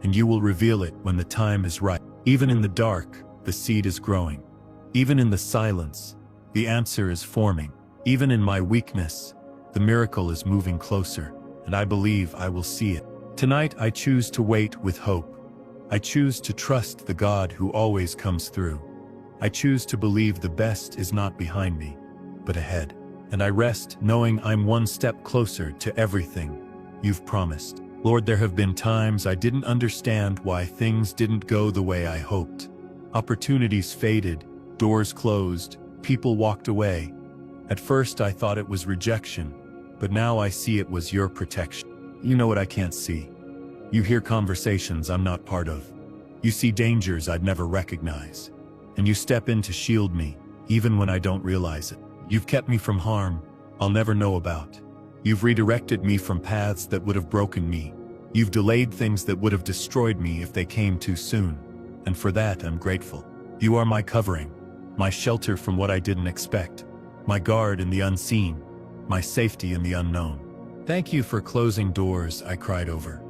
And you will reveal it when the time is right. Even in the dark, the seed is growing. Even in the silence, the answer is forming. Even in my weakness, the miracle is moving closer, and I believe I will see it. Tonight I choose to wait with hope. I choose to trust the God who always comes through. I choose to believe the best is not behind me, but ahead. And I rest knowing I'm one step closer to everything you've promised. Lord, there have been times I didn't understand why things didn't go the way I hoped. Opportunities faded, doors closed, people walked away. At first I thought it was rejection, but now I see it was your protection. You know what I can't see. You hear conversations I'm not part of. You see dangers I'd never recognize. And you step in to shield me, even when I don't realize it. You've kept me from harm I'll never know about. You've redirected me from paths that would have broken me. You've delayed things that would have destroyed me if they came too soon. And for that I'm grateful. You are my covering, my shelter from what I didn't expect, my guard in the unseen, my safety in the unknown. Thank you for closing doors I cried over.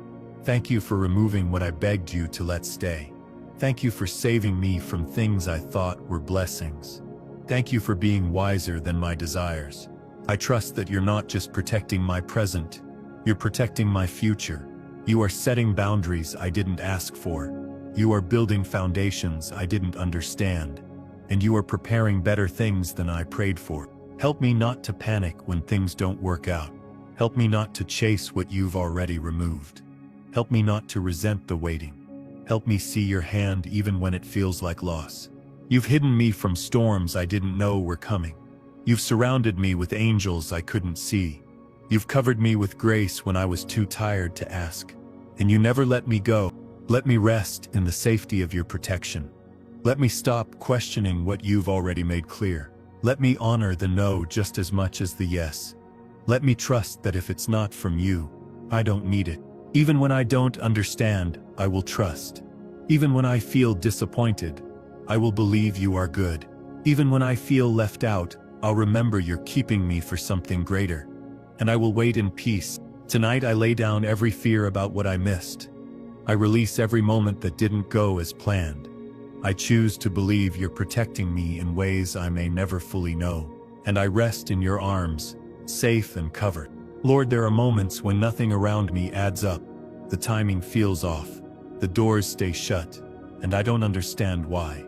Thank you for removing what I begged you to let stay. Thank you for saving me from things I thought were blessings. Thank you for being wiser than my desires. I trust that you're not just protecting my present, you're protecting my future. You are setting boundaries I didn't ask for. You are building foundations I didn't understand. And you are preparing better things than I prayed for. Help me not to panic when things don't work out. Help me not to chase what you've already removed. Help me not to resent the waiting. Help me see your hand even when it feels like loss. You've hidden me from storms I didn't know were coming. You've surrounded me with angels I couldn't see. You've covered me with grace when I was too tired to ask. And you never let me go. Let me rest in the safety of your protection. Let me stop questioning what you've already made clear. Let me honor the no just as much as the yes. Let me trust that if it's not from you, I don't need it. Even when I don't understand, I will trust. Even when I feel disappointed, I will believe you are good. Even when I feel left out, I'll remember you're keeping me for something greater. And I will wait in peace. Tonight I lay down every fear about what I missed. I release every moment that didn't go as planned. I choose to believe you're protecting me in ways I may never fully know. And I rest in your arms, safe and covered. Lord, there are moments when nothing around me adds up. The timing feels off. The doors stay shut. And I don't understand why.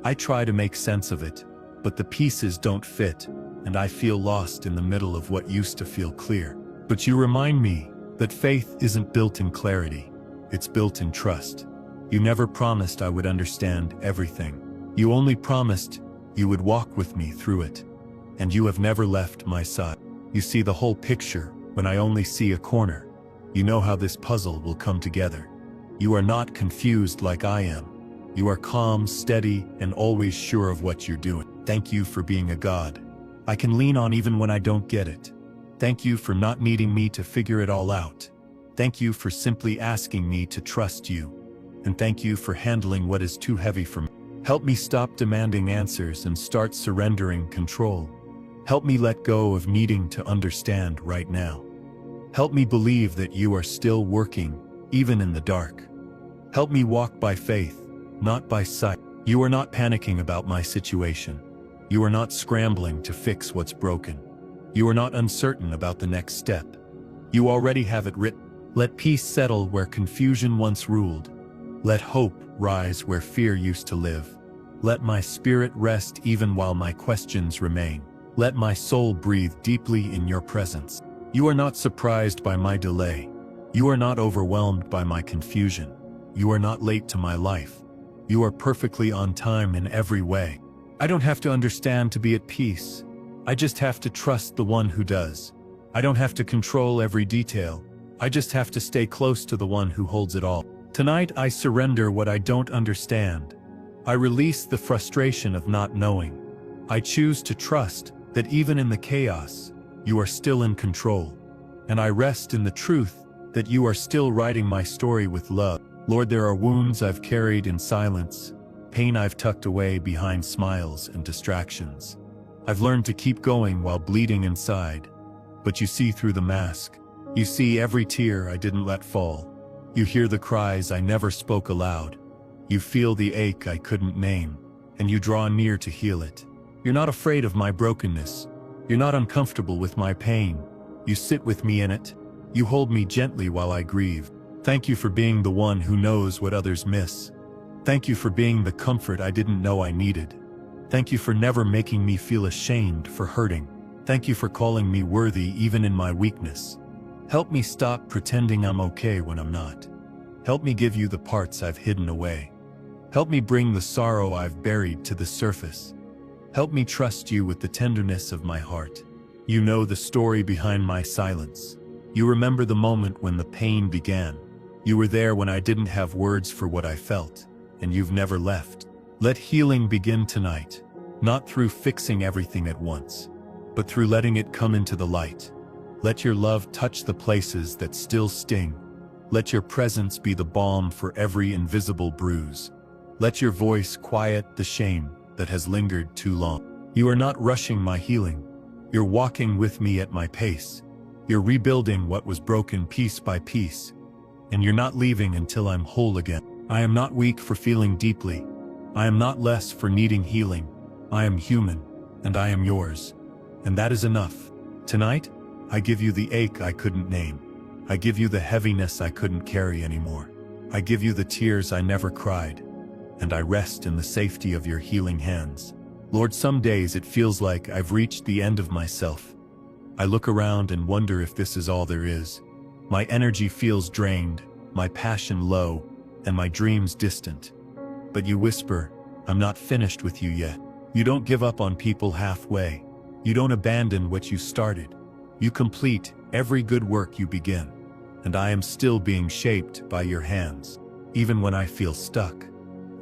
I try to make sense of it, but the pieces don't fit, and I feel lost in the middle of what used to feel clear. But you remind me that faith isn't built in clarity. It's built in trust. You never promised I would understand everything. You only promised you would walk with me through it. And you have never left my side. You see the whole picture when I only see a corner. You know how this puzzle will come together. You are not confused like I am. You are calm, steady, and always sure of what you're doing. Thank you for being a God I can lean on even when I don't get it. Thank you for not needing me to figure it all out. Thank you for simply asking me to trust you. And thank you for handling what is too heavy for me. Help me stop demanding answers and start surrendering control. Help me let go of needing to understand right now. Help me believe that you are still working, even in the dark. Help me walk by faith, not by sight. You are not panicking about my situation. You are not scrambling to fix what's broken. You are not uncertain about the next step. You already have it written. Let peace settle where confusion once ruled. Let hope rise where fear used to live. Let my spirit rest even while my questions remain. Let my soul breathe deeply in your presence. You are not surprised by my delay. You are not overwhelmed by my confusion. You are not late to my life. You are perfectly on time in every way. I don't have to understand to be at peace. I just have to trust the one who does. I don't have to control every detail. I just have to stay close to the one who holds it all. Tonight I surrender what I don't understand. I release the frustration of not knowing. I choose to trust that even in the chaos, you are still in control. And I rest in the truth that you are still writing my story with love. Lord, there are wounds I've carried in silence, pain I've tucked away behind smiles and distractions. I've learned to keep going while bleeding inside. But you see through the mask. You see every tear I didn't let fall. You hear the cries I never spoke aloud. You feel the ache I couldn't name, and you draw near to heal it. You're not afraid of my brokenness. You're not uncomfortable with my pain. You sit with me in it. You hold me gently while I grieve. Thank you for being the one who knows what others miss. Thank you for being the comfort I didn't know I needed. Thank you for never making me feel ashamed for hurting. Thank you for calling me worthy even in my weakness. Help me stop pretending I'm okay when I'm not. Help me give you the parts I've hidden away. Help me bring the sorrow I've buried to the surface. Help me trust you with the tenderness of my heart. You know the story behind my silence. You remember the moment when the pain began. You were there when I didn't have words for what I felt, and you've never left. Let healing begin tonight, not through fixing everything at once, but through letting it come into the light. Let your love touch the places that still sting. Let your presence be the balm for every invisible bruise. Let your voice quiet the shame that has lingered too long. You are not rushing my healing. You're walking with me at my pace. You're rebuilding what was broken piece by piece. And you're not leaving until I'm whole again. I am not weak for feeling deeply. I am not less for needing healing. I am human, and I am yours. And that is enough. Tonight, I give you the ache I couldn't name. I give you the heaviness I couldn't carry anymore. I give you the tears I never cried. And I rest in the safety of your healing hands. Lord, some days it feels like I've reached the end of myself. I look around and wonder if this is all there is. My energy feels drained, my passion low, and my dreams distant. But you whisper, I'm not finished with you yet. You don't give up on people halfway. You don't abandon what you started. You complete every good work you begin. And I am still being shaped by your hands. Even when I feel stuck,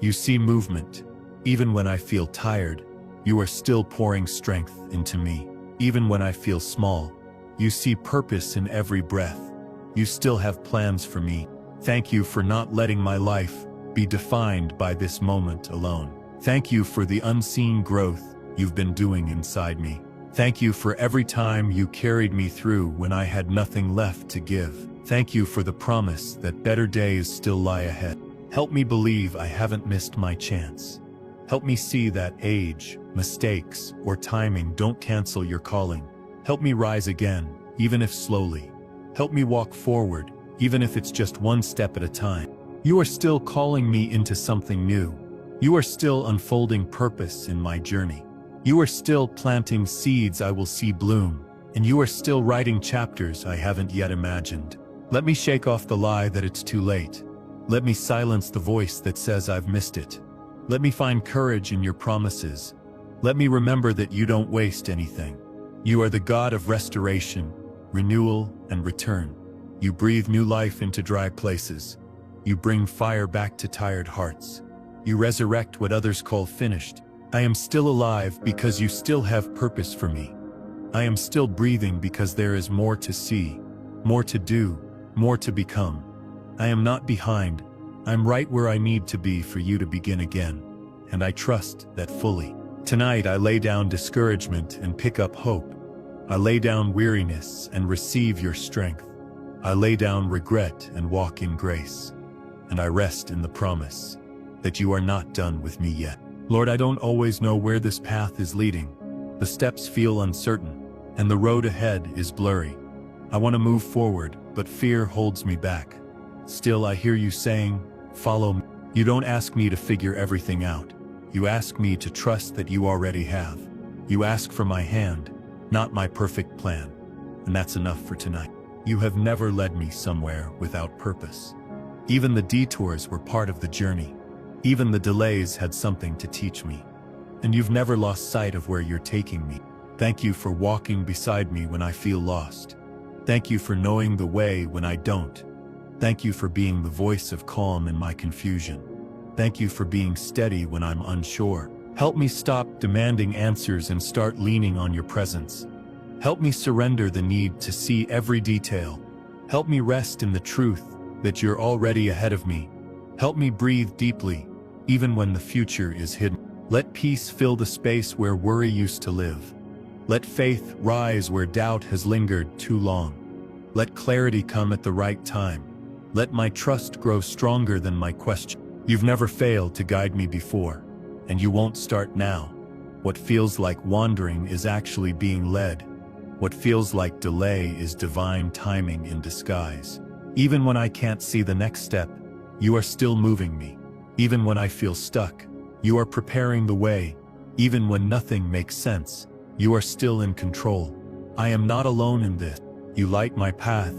you see movement. Even when I feel tired, You are still pouring strength into me. Even when I feel small, you see purpose in every breath. You still have plans for me. Thank you for not letting my life be defined by this moment alone. Thank you for the unseen growth you've been doing inside me. Thank you for every time you carried me through when I had nothing left to give. Thank you for the promise that better days still lie ahead. Help me believe I haven't missed my chance. Help me see that age, mistakes, or timing don't cancel your calling. Help me rise again, even if slowly. Help me walk forward, even if it's just one step at a time. You are still calling me into something new. You are still unfolding purpose in my journey. You are still planting seeds I will see bloom, and you are still writing chapters I haven't yet imagined. Let me shake off the lie that it's too late. Let me silence the voice that says I've missed it. Let me find courage in your promises. Let me remember that you don't waste anything. You are the God of restoration, renewal, and return. You breathe new life into dry places. You bring fire back to tired hearts. You resurrect what others call finished. I am still alive because you still have purpose for me. I am still breathing because there is more to see, more to do, more to become. I am not behind. I'm right where I need to be for you to begin again, and I trust that fully. Tonight I lay down discouragement and pick up hope. I lay down weariness and receive your strength. I lay down regret and walk in grace. And I rest in the promise that you are not done with me yet. Lord, I don't always know where this path is leading. The steps feel uncertain, and the road ahead is blurry. I want to move forward, but fear holds me back. Still, I hear you saying, follow me. You don't ask me to figure everything out. You ask me to trust that you already have. You ask for my hand, not my perfect plan. And that's enough for tonight. You have never led me somewhere without purpose. Even the detours were part of the journey. Even the delays had something to teach me. And you've never lost sight of where you're taking me. Thank you for walking beside me when I feel lost. Thank you for knowing the way when I don't. Thank you for being the voice of calm in my confusion. Thank you for being steady when I'm unsure. Help me stop demanding answers and start leaning on your presence. Help me surrender the need to see every detail. Help me rest in the truth that you're already ahead of me. Help me breathe deeply, even when the future is hidden. Let peace fill the space where worry used to live. Let faith rise where doubt has lingered too long. Let clarity come at the right time. Let my trust grow stronger than my question. You've never failed to guide me before, and you won't start now. What feels like wandering is actually being led. What feels like delay is divine timing in disguise. Even when I can't see the next step, you are still moving me. Even when I feel stuck, you are preparing the way. Even when nothing makes sense, you are still in control. I am not alone in this. You light my path,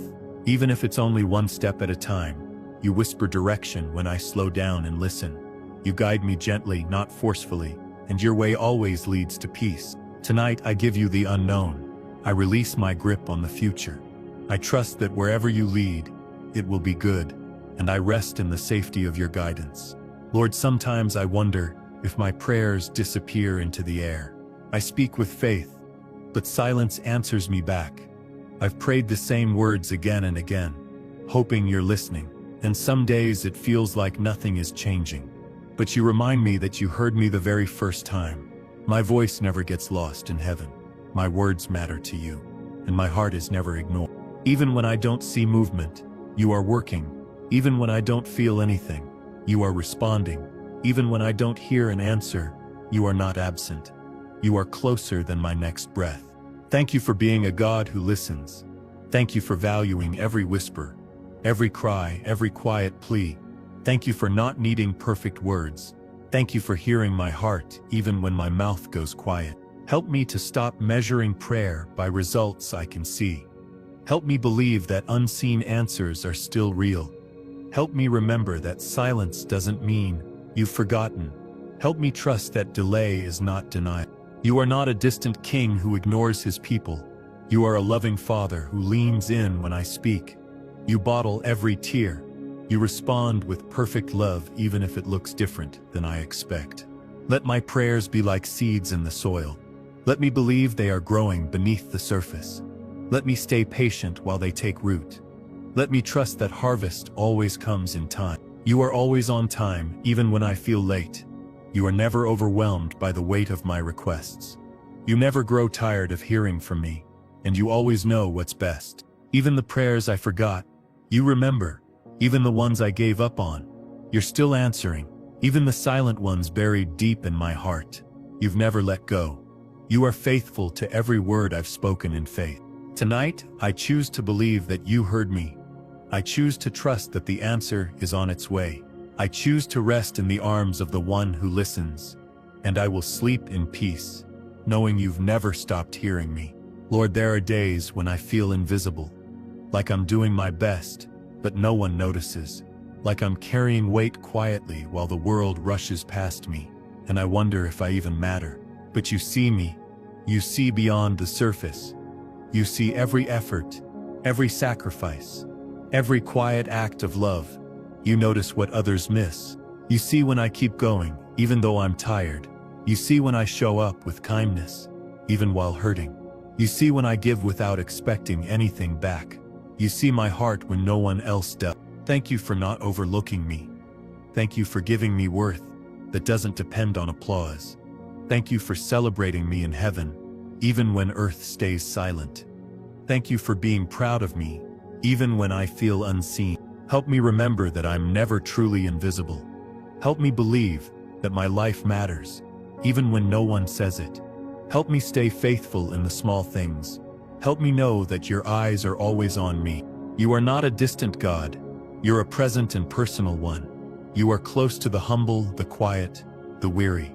even if it's only one step at a time. You whisper direction when I slow down and listen. You guide me gently, not forcefully, and your way always leads to peace. Tonight I give you the unknown. I release my grip on the future. I trust that wherever you lead, it will be good, and I rest in the safety of your guidance. Lord, sometimes I wonder if my prayers disappear into the air. I speak with faith, but silence answers me back. I've prayed the same words again and again, hoping you're listening, and some days it feels like nothing is changing. But you remind me that you heard me the very first time. My voice never gets lost in heaven. My words matter to you, and my heart is never ignored. Even when I don't see movement, you are working. Even when I don't feel anything, you are responding. Even when I don't hear an answer, you are not absent. You are closer than my next breath. Thank you for being a God who listens. Thank you for valuing every whisper, every cry, every quiet plea. Thank you for not needing perfect words. Thank you for hearing my heart even when my mouth goes quiet. Help me to stop measuring prayer by results I can see. Help me believe that unseen answers are still real. Help me remember that silence doesn't mean you've forgotten. Help me trust that delay is not denial. You are not a distant king who ignores his people. You are a loving father who leans in when I speak. You bottle every tear. You respond with perfect love even if it looks different than I expect. Let my prayers be like seeds in the soil. Let me believe they are growing beneath the surface. Let me stay patient while they take root. Let me trust that harvest always comes in time. You are always on time, even when I feel late. You are never overwhelmed by the weight of my requests. You never grow tired of hearing from me, and you always know what's best. Even the prayers I forgot, you remember. Even the ones I gave up on, you're still answering. Even the silent ones buried deep in my heart, you've never let go. You are faithful to every word I've spoken in faith. Tonight, I choose to believe that you heard me. I choose to trust that the answer is on its way. I choose to rest in the arms of the one who listens, and I will sleep in peace, knowing you've never stopped hearing me. Lord, there are days when I feel invisible, like I'm doing my best, but no one notices, like I'm carrying weight quietly while the world rushes past me, and I wonder if I even matter. But you see me. You see beyond the surface. You see every effort, every sacrifice, every quiet act of love. You notice what others miss. You see when I keep going, even though I'm tired. You see when I show up with kindness, even while hurting. You see when I give without expecting anything back. You see my heart when no one else does. Thank you for not overlooking me. Thank you for giving me worth that doesn't depend on applause. Thank you for celebrating me in heaven, even when earth stays silent. Thank you for being proud of me, even when I feel unseen. Help me remember that I'm never truly invisible. Help me believe that my life matters, even when no one says it. Help me stay faithful in the small things. Help me know that your eyes are always on me. You are not a distant God. You're a present and personal one. You are close to the humble, the quiet, the weary.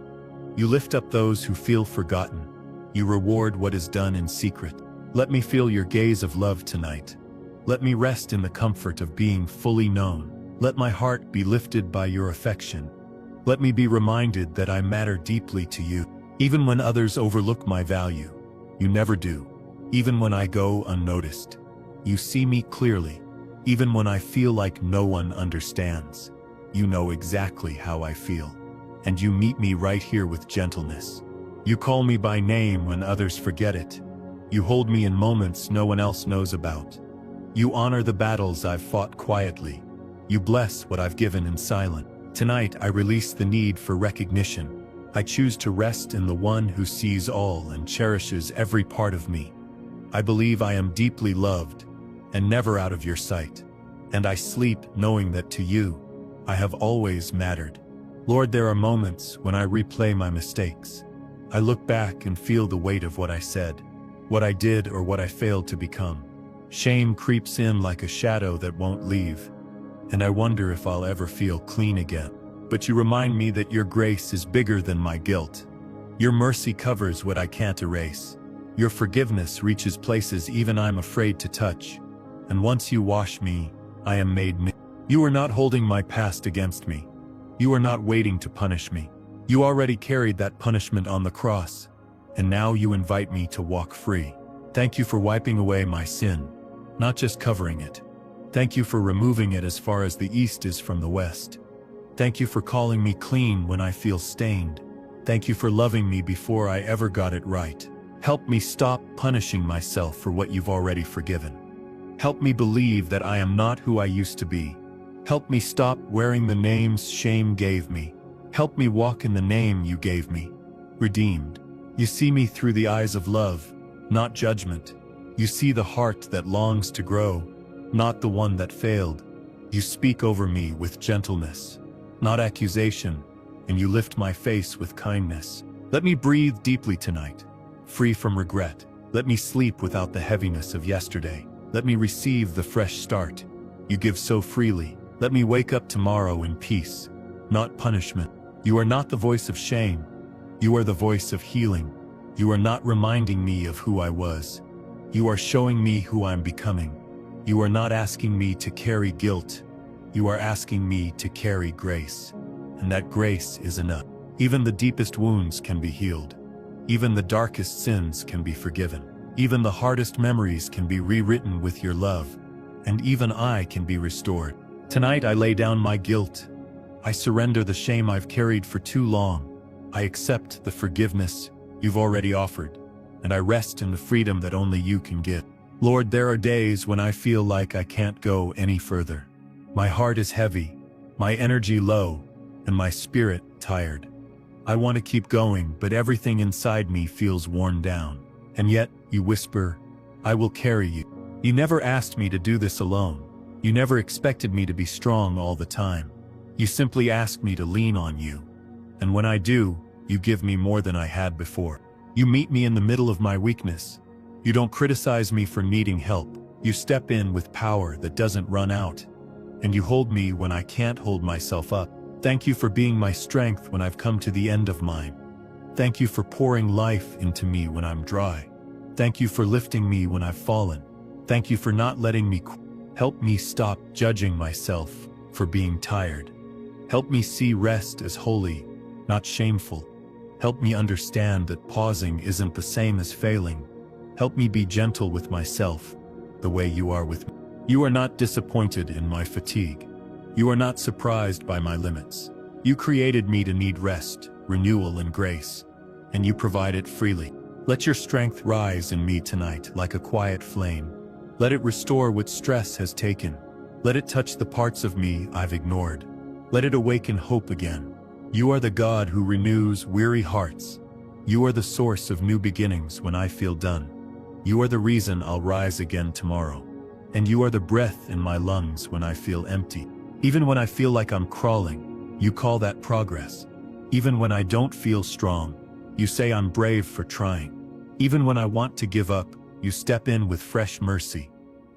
You lift up those who feel forgotten. You reward what is done in secret. Let me feel your gaze of love tonight. Let me rest in the comfort of being fully known. Let my heart be lifted by your affection. Let me be reminded that I matter deeply to you. Even when others overlook my value, you never do. Even when I go unnoticed, you see me clearly. Even when I feel like no one understands, you know exactly how I feel. And you meet me right here with gentleness. You call me by name when others forget it. You hold me in moments no one else knows about. You honor the battles I've fought quietly. You bless what I've given in silence. Tonight I release the need for recognition. I choose to rest in the one who sees all and cherishes every part of me. I believe I am deeply loved and never out of your sight. And I sleep knowing that to you, I have always mattered. Lord, there are moments when I replay my mistakes. I look back and feel the weight of what I said, what I did or what I failed to become. Shame creeps in like a shadow that won't leave, and I wonder if I'll ever feel clean again. But you remind me that your grace is bigger than my guilt. Your mercy covers what I can't erase. Your forgiveness reaches places even I'm afraid to touch. And once you wash me, I am made new. You are not holding my past against me. You are not waiting to punish me. You already carried that punishment on the cross, and now you invite me to walk free. Thank you for wiping away my sin, not just covering it. Thank you for removing it as far as the east is from the west. Thank you for calling me clean when I feel stained. Thank you for loving me before I ever got it right. Help me stop punishing myself for what you've already forgiven. Help me believe that I am not who I used to be. Help me stop wearing the names shame gave me. Help me walk in the name you gave me, redeemed. You see me through the eyes of love, not judgment. You see the heart that longs to grow, not the one that failed. You speak over me with gentleness, not accusation, and you lift my face with kindness. Let me breathe deeply tonight, free from regret. Let me sleep without the heaviness of yesterday. Let me receive the fresh start you give so freely. Let me wake up tomorrow in peace, not punishment. You are not the voice of shame. You are the voice of healing. You are not reminding me of who I was. You are showing me who I'm becoming. You are not asking me to carry guilt. You are asking me to carry grace. And that grace is enough. Even the deepest wounds can be healed. Even the darkest sins can be forgiven. Even the hardest memories can be rewritten with your love. And even I can be restored. Tonight I lay down my guilt. I surrender the shame I've carried for too long. I accept the forgiveness you've already offered, and I rest in the freedom that only you can give. Lord, there are days when I feel like I can't go any further. My heart is heavy, my energy low, and my spirit tired. I want to keep going, but everything inside me feels worn down. And yet, you whisper, I will carry you. You never asked me to do this alone. You never expected me to be strong all the time. You simply asked me to lean on you. And when I do, you give me more than I had before. You meet me in the middle of my weakness. You don't criticize me for needing help. You step in with power that doesn't run out. And you hold me when I can't hold myself up. Thank you for being my strength when I've come to the end of mine. Thank you for pouring life into me when I'm dry. Thank you for lifting me when I've fallen. Thank you for not letting me quit. Help me stop judging myself for being tired. Help me see rest as holy, not shameful. Help me understand that pausing isn't the same as failing. Help me be gentle with myself, the way you are with me. You are not disappointed in my fatigue. You are not surprised by my limits. You created me to need rest, renewal, and grace, and you provide it freely. Let your strength rise in me tonight like a quiet flame. Let it restore what stress has taken. Let it touch the parts of me I've ignored. Let it awaken hope again. You are the God who renews weary hearts. You are the source of new beginnings when I feel done. You are the reason I'll rise again tomorrow. And you are the breath in my lungs when I feel empty. Even when I feel like I'm crawling, you call that progress. Even when I don't feel strong, you say I'm brave for trying. Even when I want to give up, you step in with fresh mercy.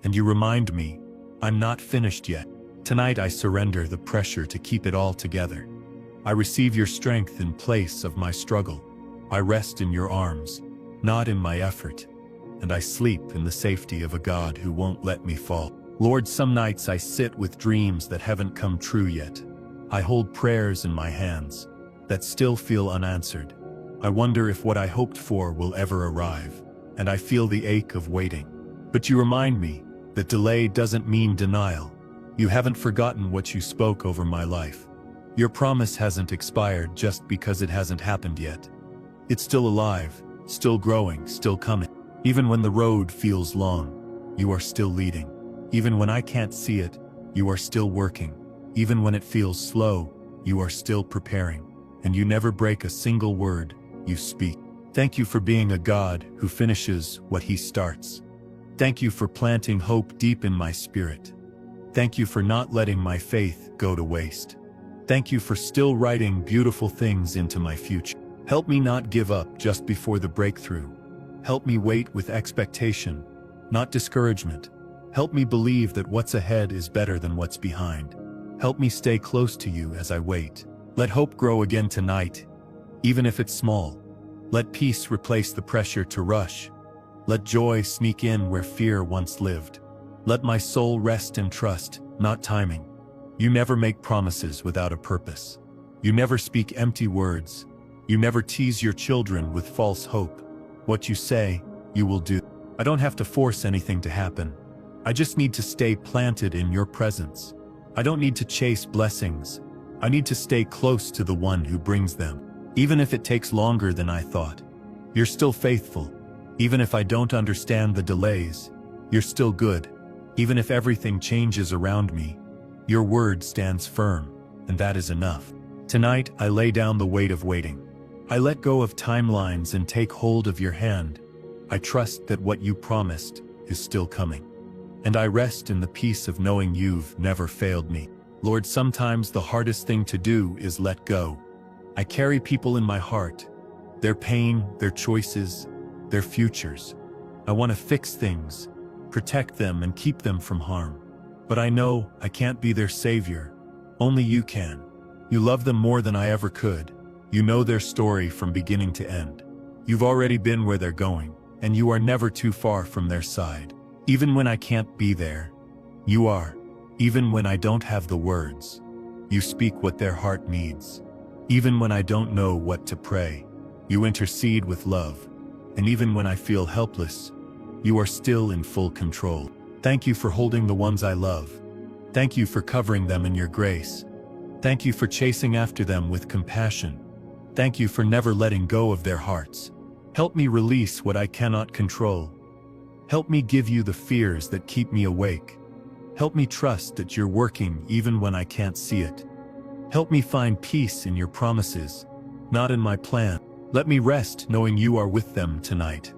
And you remind me, I'm not finished yet. Tonight I surrender the pressure to keep it all together. I receive your strength in place of my struggle. I rest in your arms, not in my effort. And I sleep in the safety of a God who won't let me fall. Lord, some nights I sit with dreams that haven't come true yet. I hold prayers in my hands that still feel unanswered. I wonder if what I hoped for will ever arrive, and I feel the ache of waiting. But you remind me that delay doesn't mean denial. You haven't forgotten what you spoke over my life. Your promise hasn't expired just because it hasn't happened yet. It's still alive, still growing, still coming. Even when the road feels long, you are still leading. Even when I can't see it, you are still working. Even when it feels slow, you are still preparing. And you never break a single word you speak. Thank you for being a God who finishes what he starts. Thank you for planting hope deep in my spirit. Thank you for not letting my faith go to waste. Thank you for still writing beautiful things into my future. Help me not give up just before the breakthrough. Help me wait with expectation, not discouragement. Help me believe that what's ahead is better than what's behind. Help me stay close to you as I wait. Let hope grow again tonight, even if it's small. Let peace replace the pressure to rush. Let joy sneak in where fear once lived. Let my soul rest in trust, not timing. You never make promises without a purpose. You never speak empty words. You never tease your children with false hope. What you say, you will do. I don't have to force anything to happen. I just need to stay planted in your presence. I don't need to chase blessings. I need to stay close to the one who brings them. Even if it takes longer than I thought, you're still faithful. Even if I don't understand the delays, you're still good. Even if everything changes around me, your word stands firm, and that is enough. Tonight, I lay down the weight of waiting. I let go of timelines and take hold of your hand. I trust that what you promised is still coming. And I rest in the peace of knowing you've never failed me. Lord, sometimes the hardest thing to do is let go. I carry people in my heart, their pain, their choices, their futures. I want to fix things, protect them, and keep them from harm. But I know I can't be their savior. Only you can. You love them more than I ever could. You know their story from beginning to end. You've already been where they're going, and you are never too far from their side. Even when I can't be there, you are. Even when I don't have the words, you speak what their heart needs. Even when I don't know what to pray, you intercede with love. And even when I feel helpless, you are still in full control. Thank you for holding the ones I love. Thank you for covering them in your grace. Thank you for chasing after them with compassion. Thank you for never letting go of their hearts. Help me release what I cannot control. Help me give you the fears that keep me awake. Help me trust that you're working even when I can't see it. Help me find peace in your promises, not in my plan. Let me rest knowing you are with them tonight.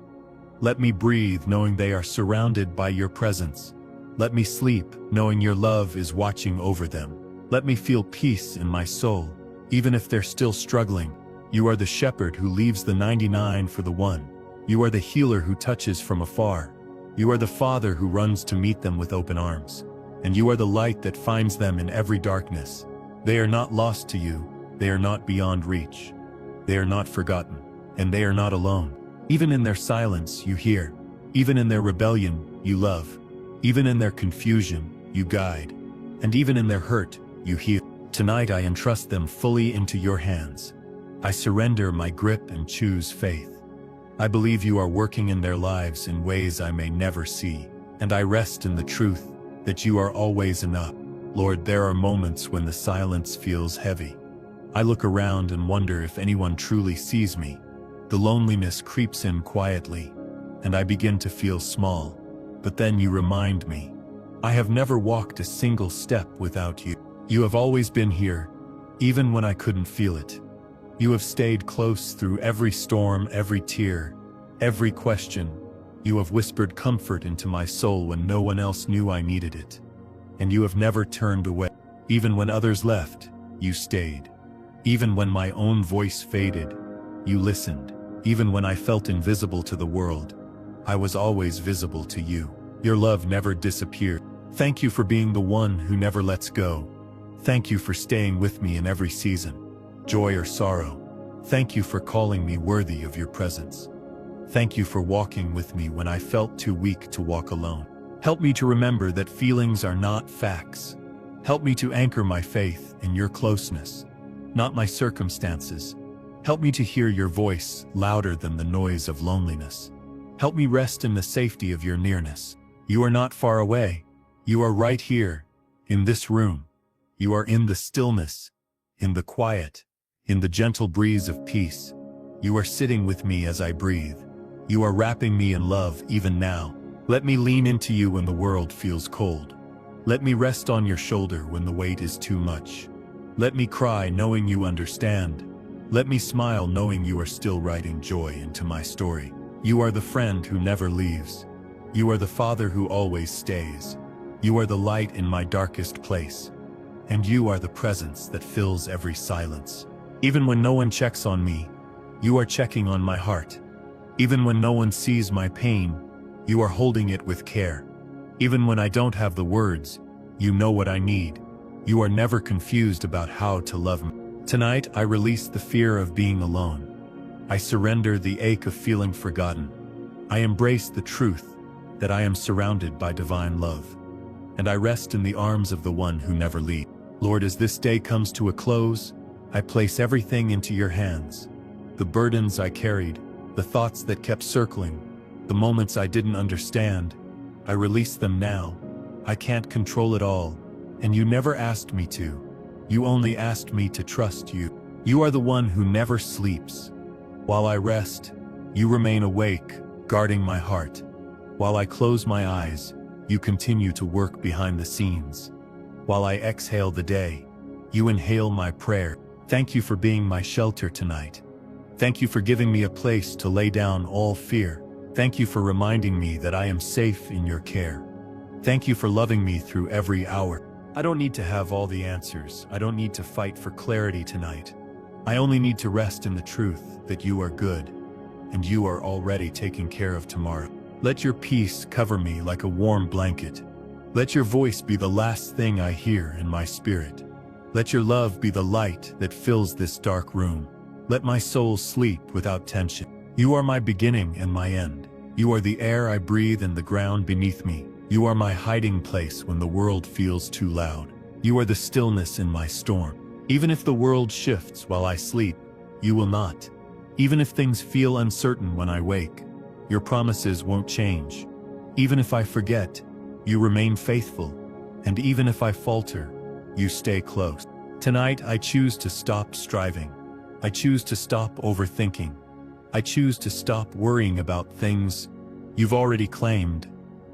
Let me breathe knowing they are surrounded by your presence. Let me sleep knowing your love is watching over them. Let me feel peace in my soul, even if they're still struggling. You are the shepherd who leaves the 99 for the one. You are the healer who touches from afar. You are the father who runs to meet them with open arms. And you are the light that finds them in every darkness. They are not lost to you. They are not beyond reach. They are not forgotten. And they are not alone. Even in their silence, you hear. Even in their rebellion, you love. Even in their confusion, you guide. And even in their hurt, you heal. Tonight I entrust them fully into your hands. I surrender my grip and choose faith. I believe you are working in their lives in ways I may never see, and I rest in the truth that you are always enough. Lord, there are moments when the silence feels heavy. I look around and wonder if anyone truly sees me. The loneliness creeps in quietly, and I begin to feel small. But then you remind me, I have never walked a single step without you. You have always been here, even when I couldn't feel it. You have stayed close through every storm, every tear, every question. You have whispered comfort into my soul when no one else knew I needed it. And you have never turned away. Even when others left, you stayed. Even when my own voice faded, you listened. Even when I felt invisible to the world, I was always visible to you. Your love never disappeared. Thank you for being the one who never lets go. Thank you for staying with me in every season, joy or sorrow. Thank you for calling me worthy of your presence. Thank you for walking with me when I felt too weak to walk alone. Help me to remember that feelings are not facts. Help me to anchor my faith in your closeness, not my circumstances. Help me to hear your voice louder than the noise of loneliness. Help me rest in the safety of your nearness. You are not far away. You are right here, in this room. You are in the stillness, in the quiet, in the gentle breeze of peace. You are sitting with me as I breathe. You are wrapping me in love even now. Let me lean into you when the world feels cold. Let me rest on your shoulder when the weight is too much. Let me cry knowing you understand. Let me smile knowing you are still writing joy into my story. You are the friend who never leaves. You are the father who always stays. You are the light in my darkest place. And you are the presence that fills every silence. Even when no one checks on me, you are checking on my heart. Even when no one sees my pain, you are holding it with care. Even when I don't have the words, you know what I need. You are never confused about how to love me. Tonight, I release the fear of being alone. I surrender the ache of feeling forgotten. I embrace the truth that I am surrounded by divine love. And I rest in the arms of the one who never leaves. Lord, as this day comes to a close, I place everything into your hands. The burdens I carried, the thoughts that kept circling, the moments I didn't understand, I release them now. I can't control it all, and you never asked me to. You only asked me to trust you. You are the one who never sleeps. While I rest, you remain awake, guarding my heart. While I close my eyes, you continue to work behind the scenes. While I exhale the day, you inhale my prayer. Thank you for being my shelter tonight. Thank you for giving me a place to lay down all fear. Thank you for reminding me that I am safe in your care. Thank you for loving me through every hour. I don't need to have all the answers. I don't need to fight for clarity tonight. I only need to rest in the truth that you are good, and you are already taking care of tomorrow. Let your peace cover me like a warm blanket. Let your voice be the last thing I hear in my spirit. Let your love be the light that fills this dark room. Let my soul sleep without tension. You are my beginning and my end. You are the air I breathe and the ground beneath me. You are my hiding place when the world feels too loud. You are the stillness in my storm. Even if the world shifts while I sleep, you will not. Even if things feel uncertain when I wake, your promises won't change. Even if I forget, you remain faithful. And even if I falter, you stay close. Tonight I choose to stop striving. I choose to stop overthinking. I choose to stop worrying about things you've already claimed.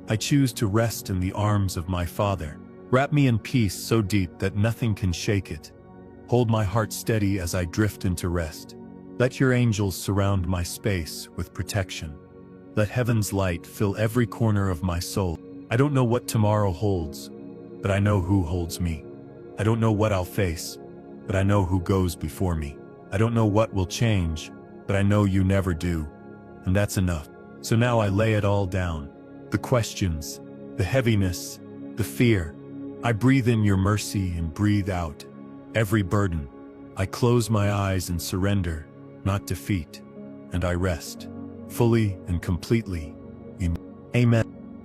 I choose to rest in the arms of my Father. Wrap me in peace so deep that nothing can shake it. Hold my heart steady as I drift into rest. Let your angels surround my space with protection. Let heaven's light fill every corner of my soul. I don't know what tomorrow holds, but I know who holds me. I don't know what I'll face, but I know who goes before me. I don't know what will change, but I know you never do. And that's enough. So now I lay it all down. The questions, the heaviness, the fear. I breathe in your mercy and breathe out every burden. I close my eyes and surrender, not defeat. And I rest, fully and completely. Amen.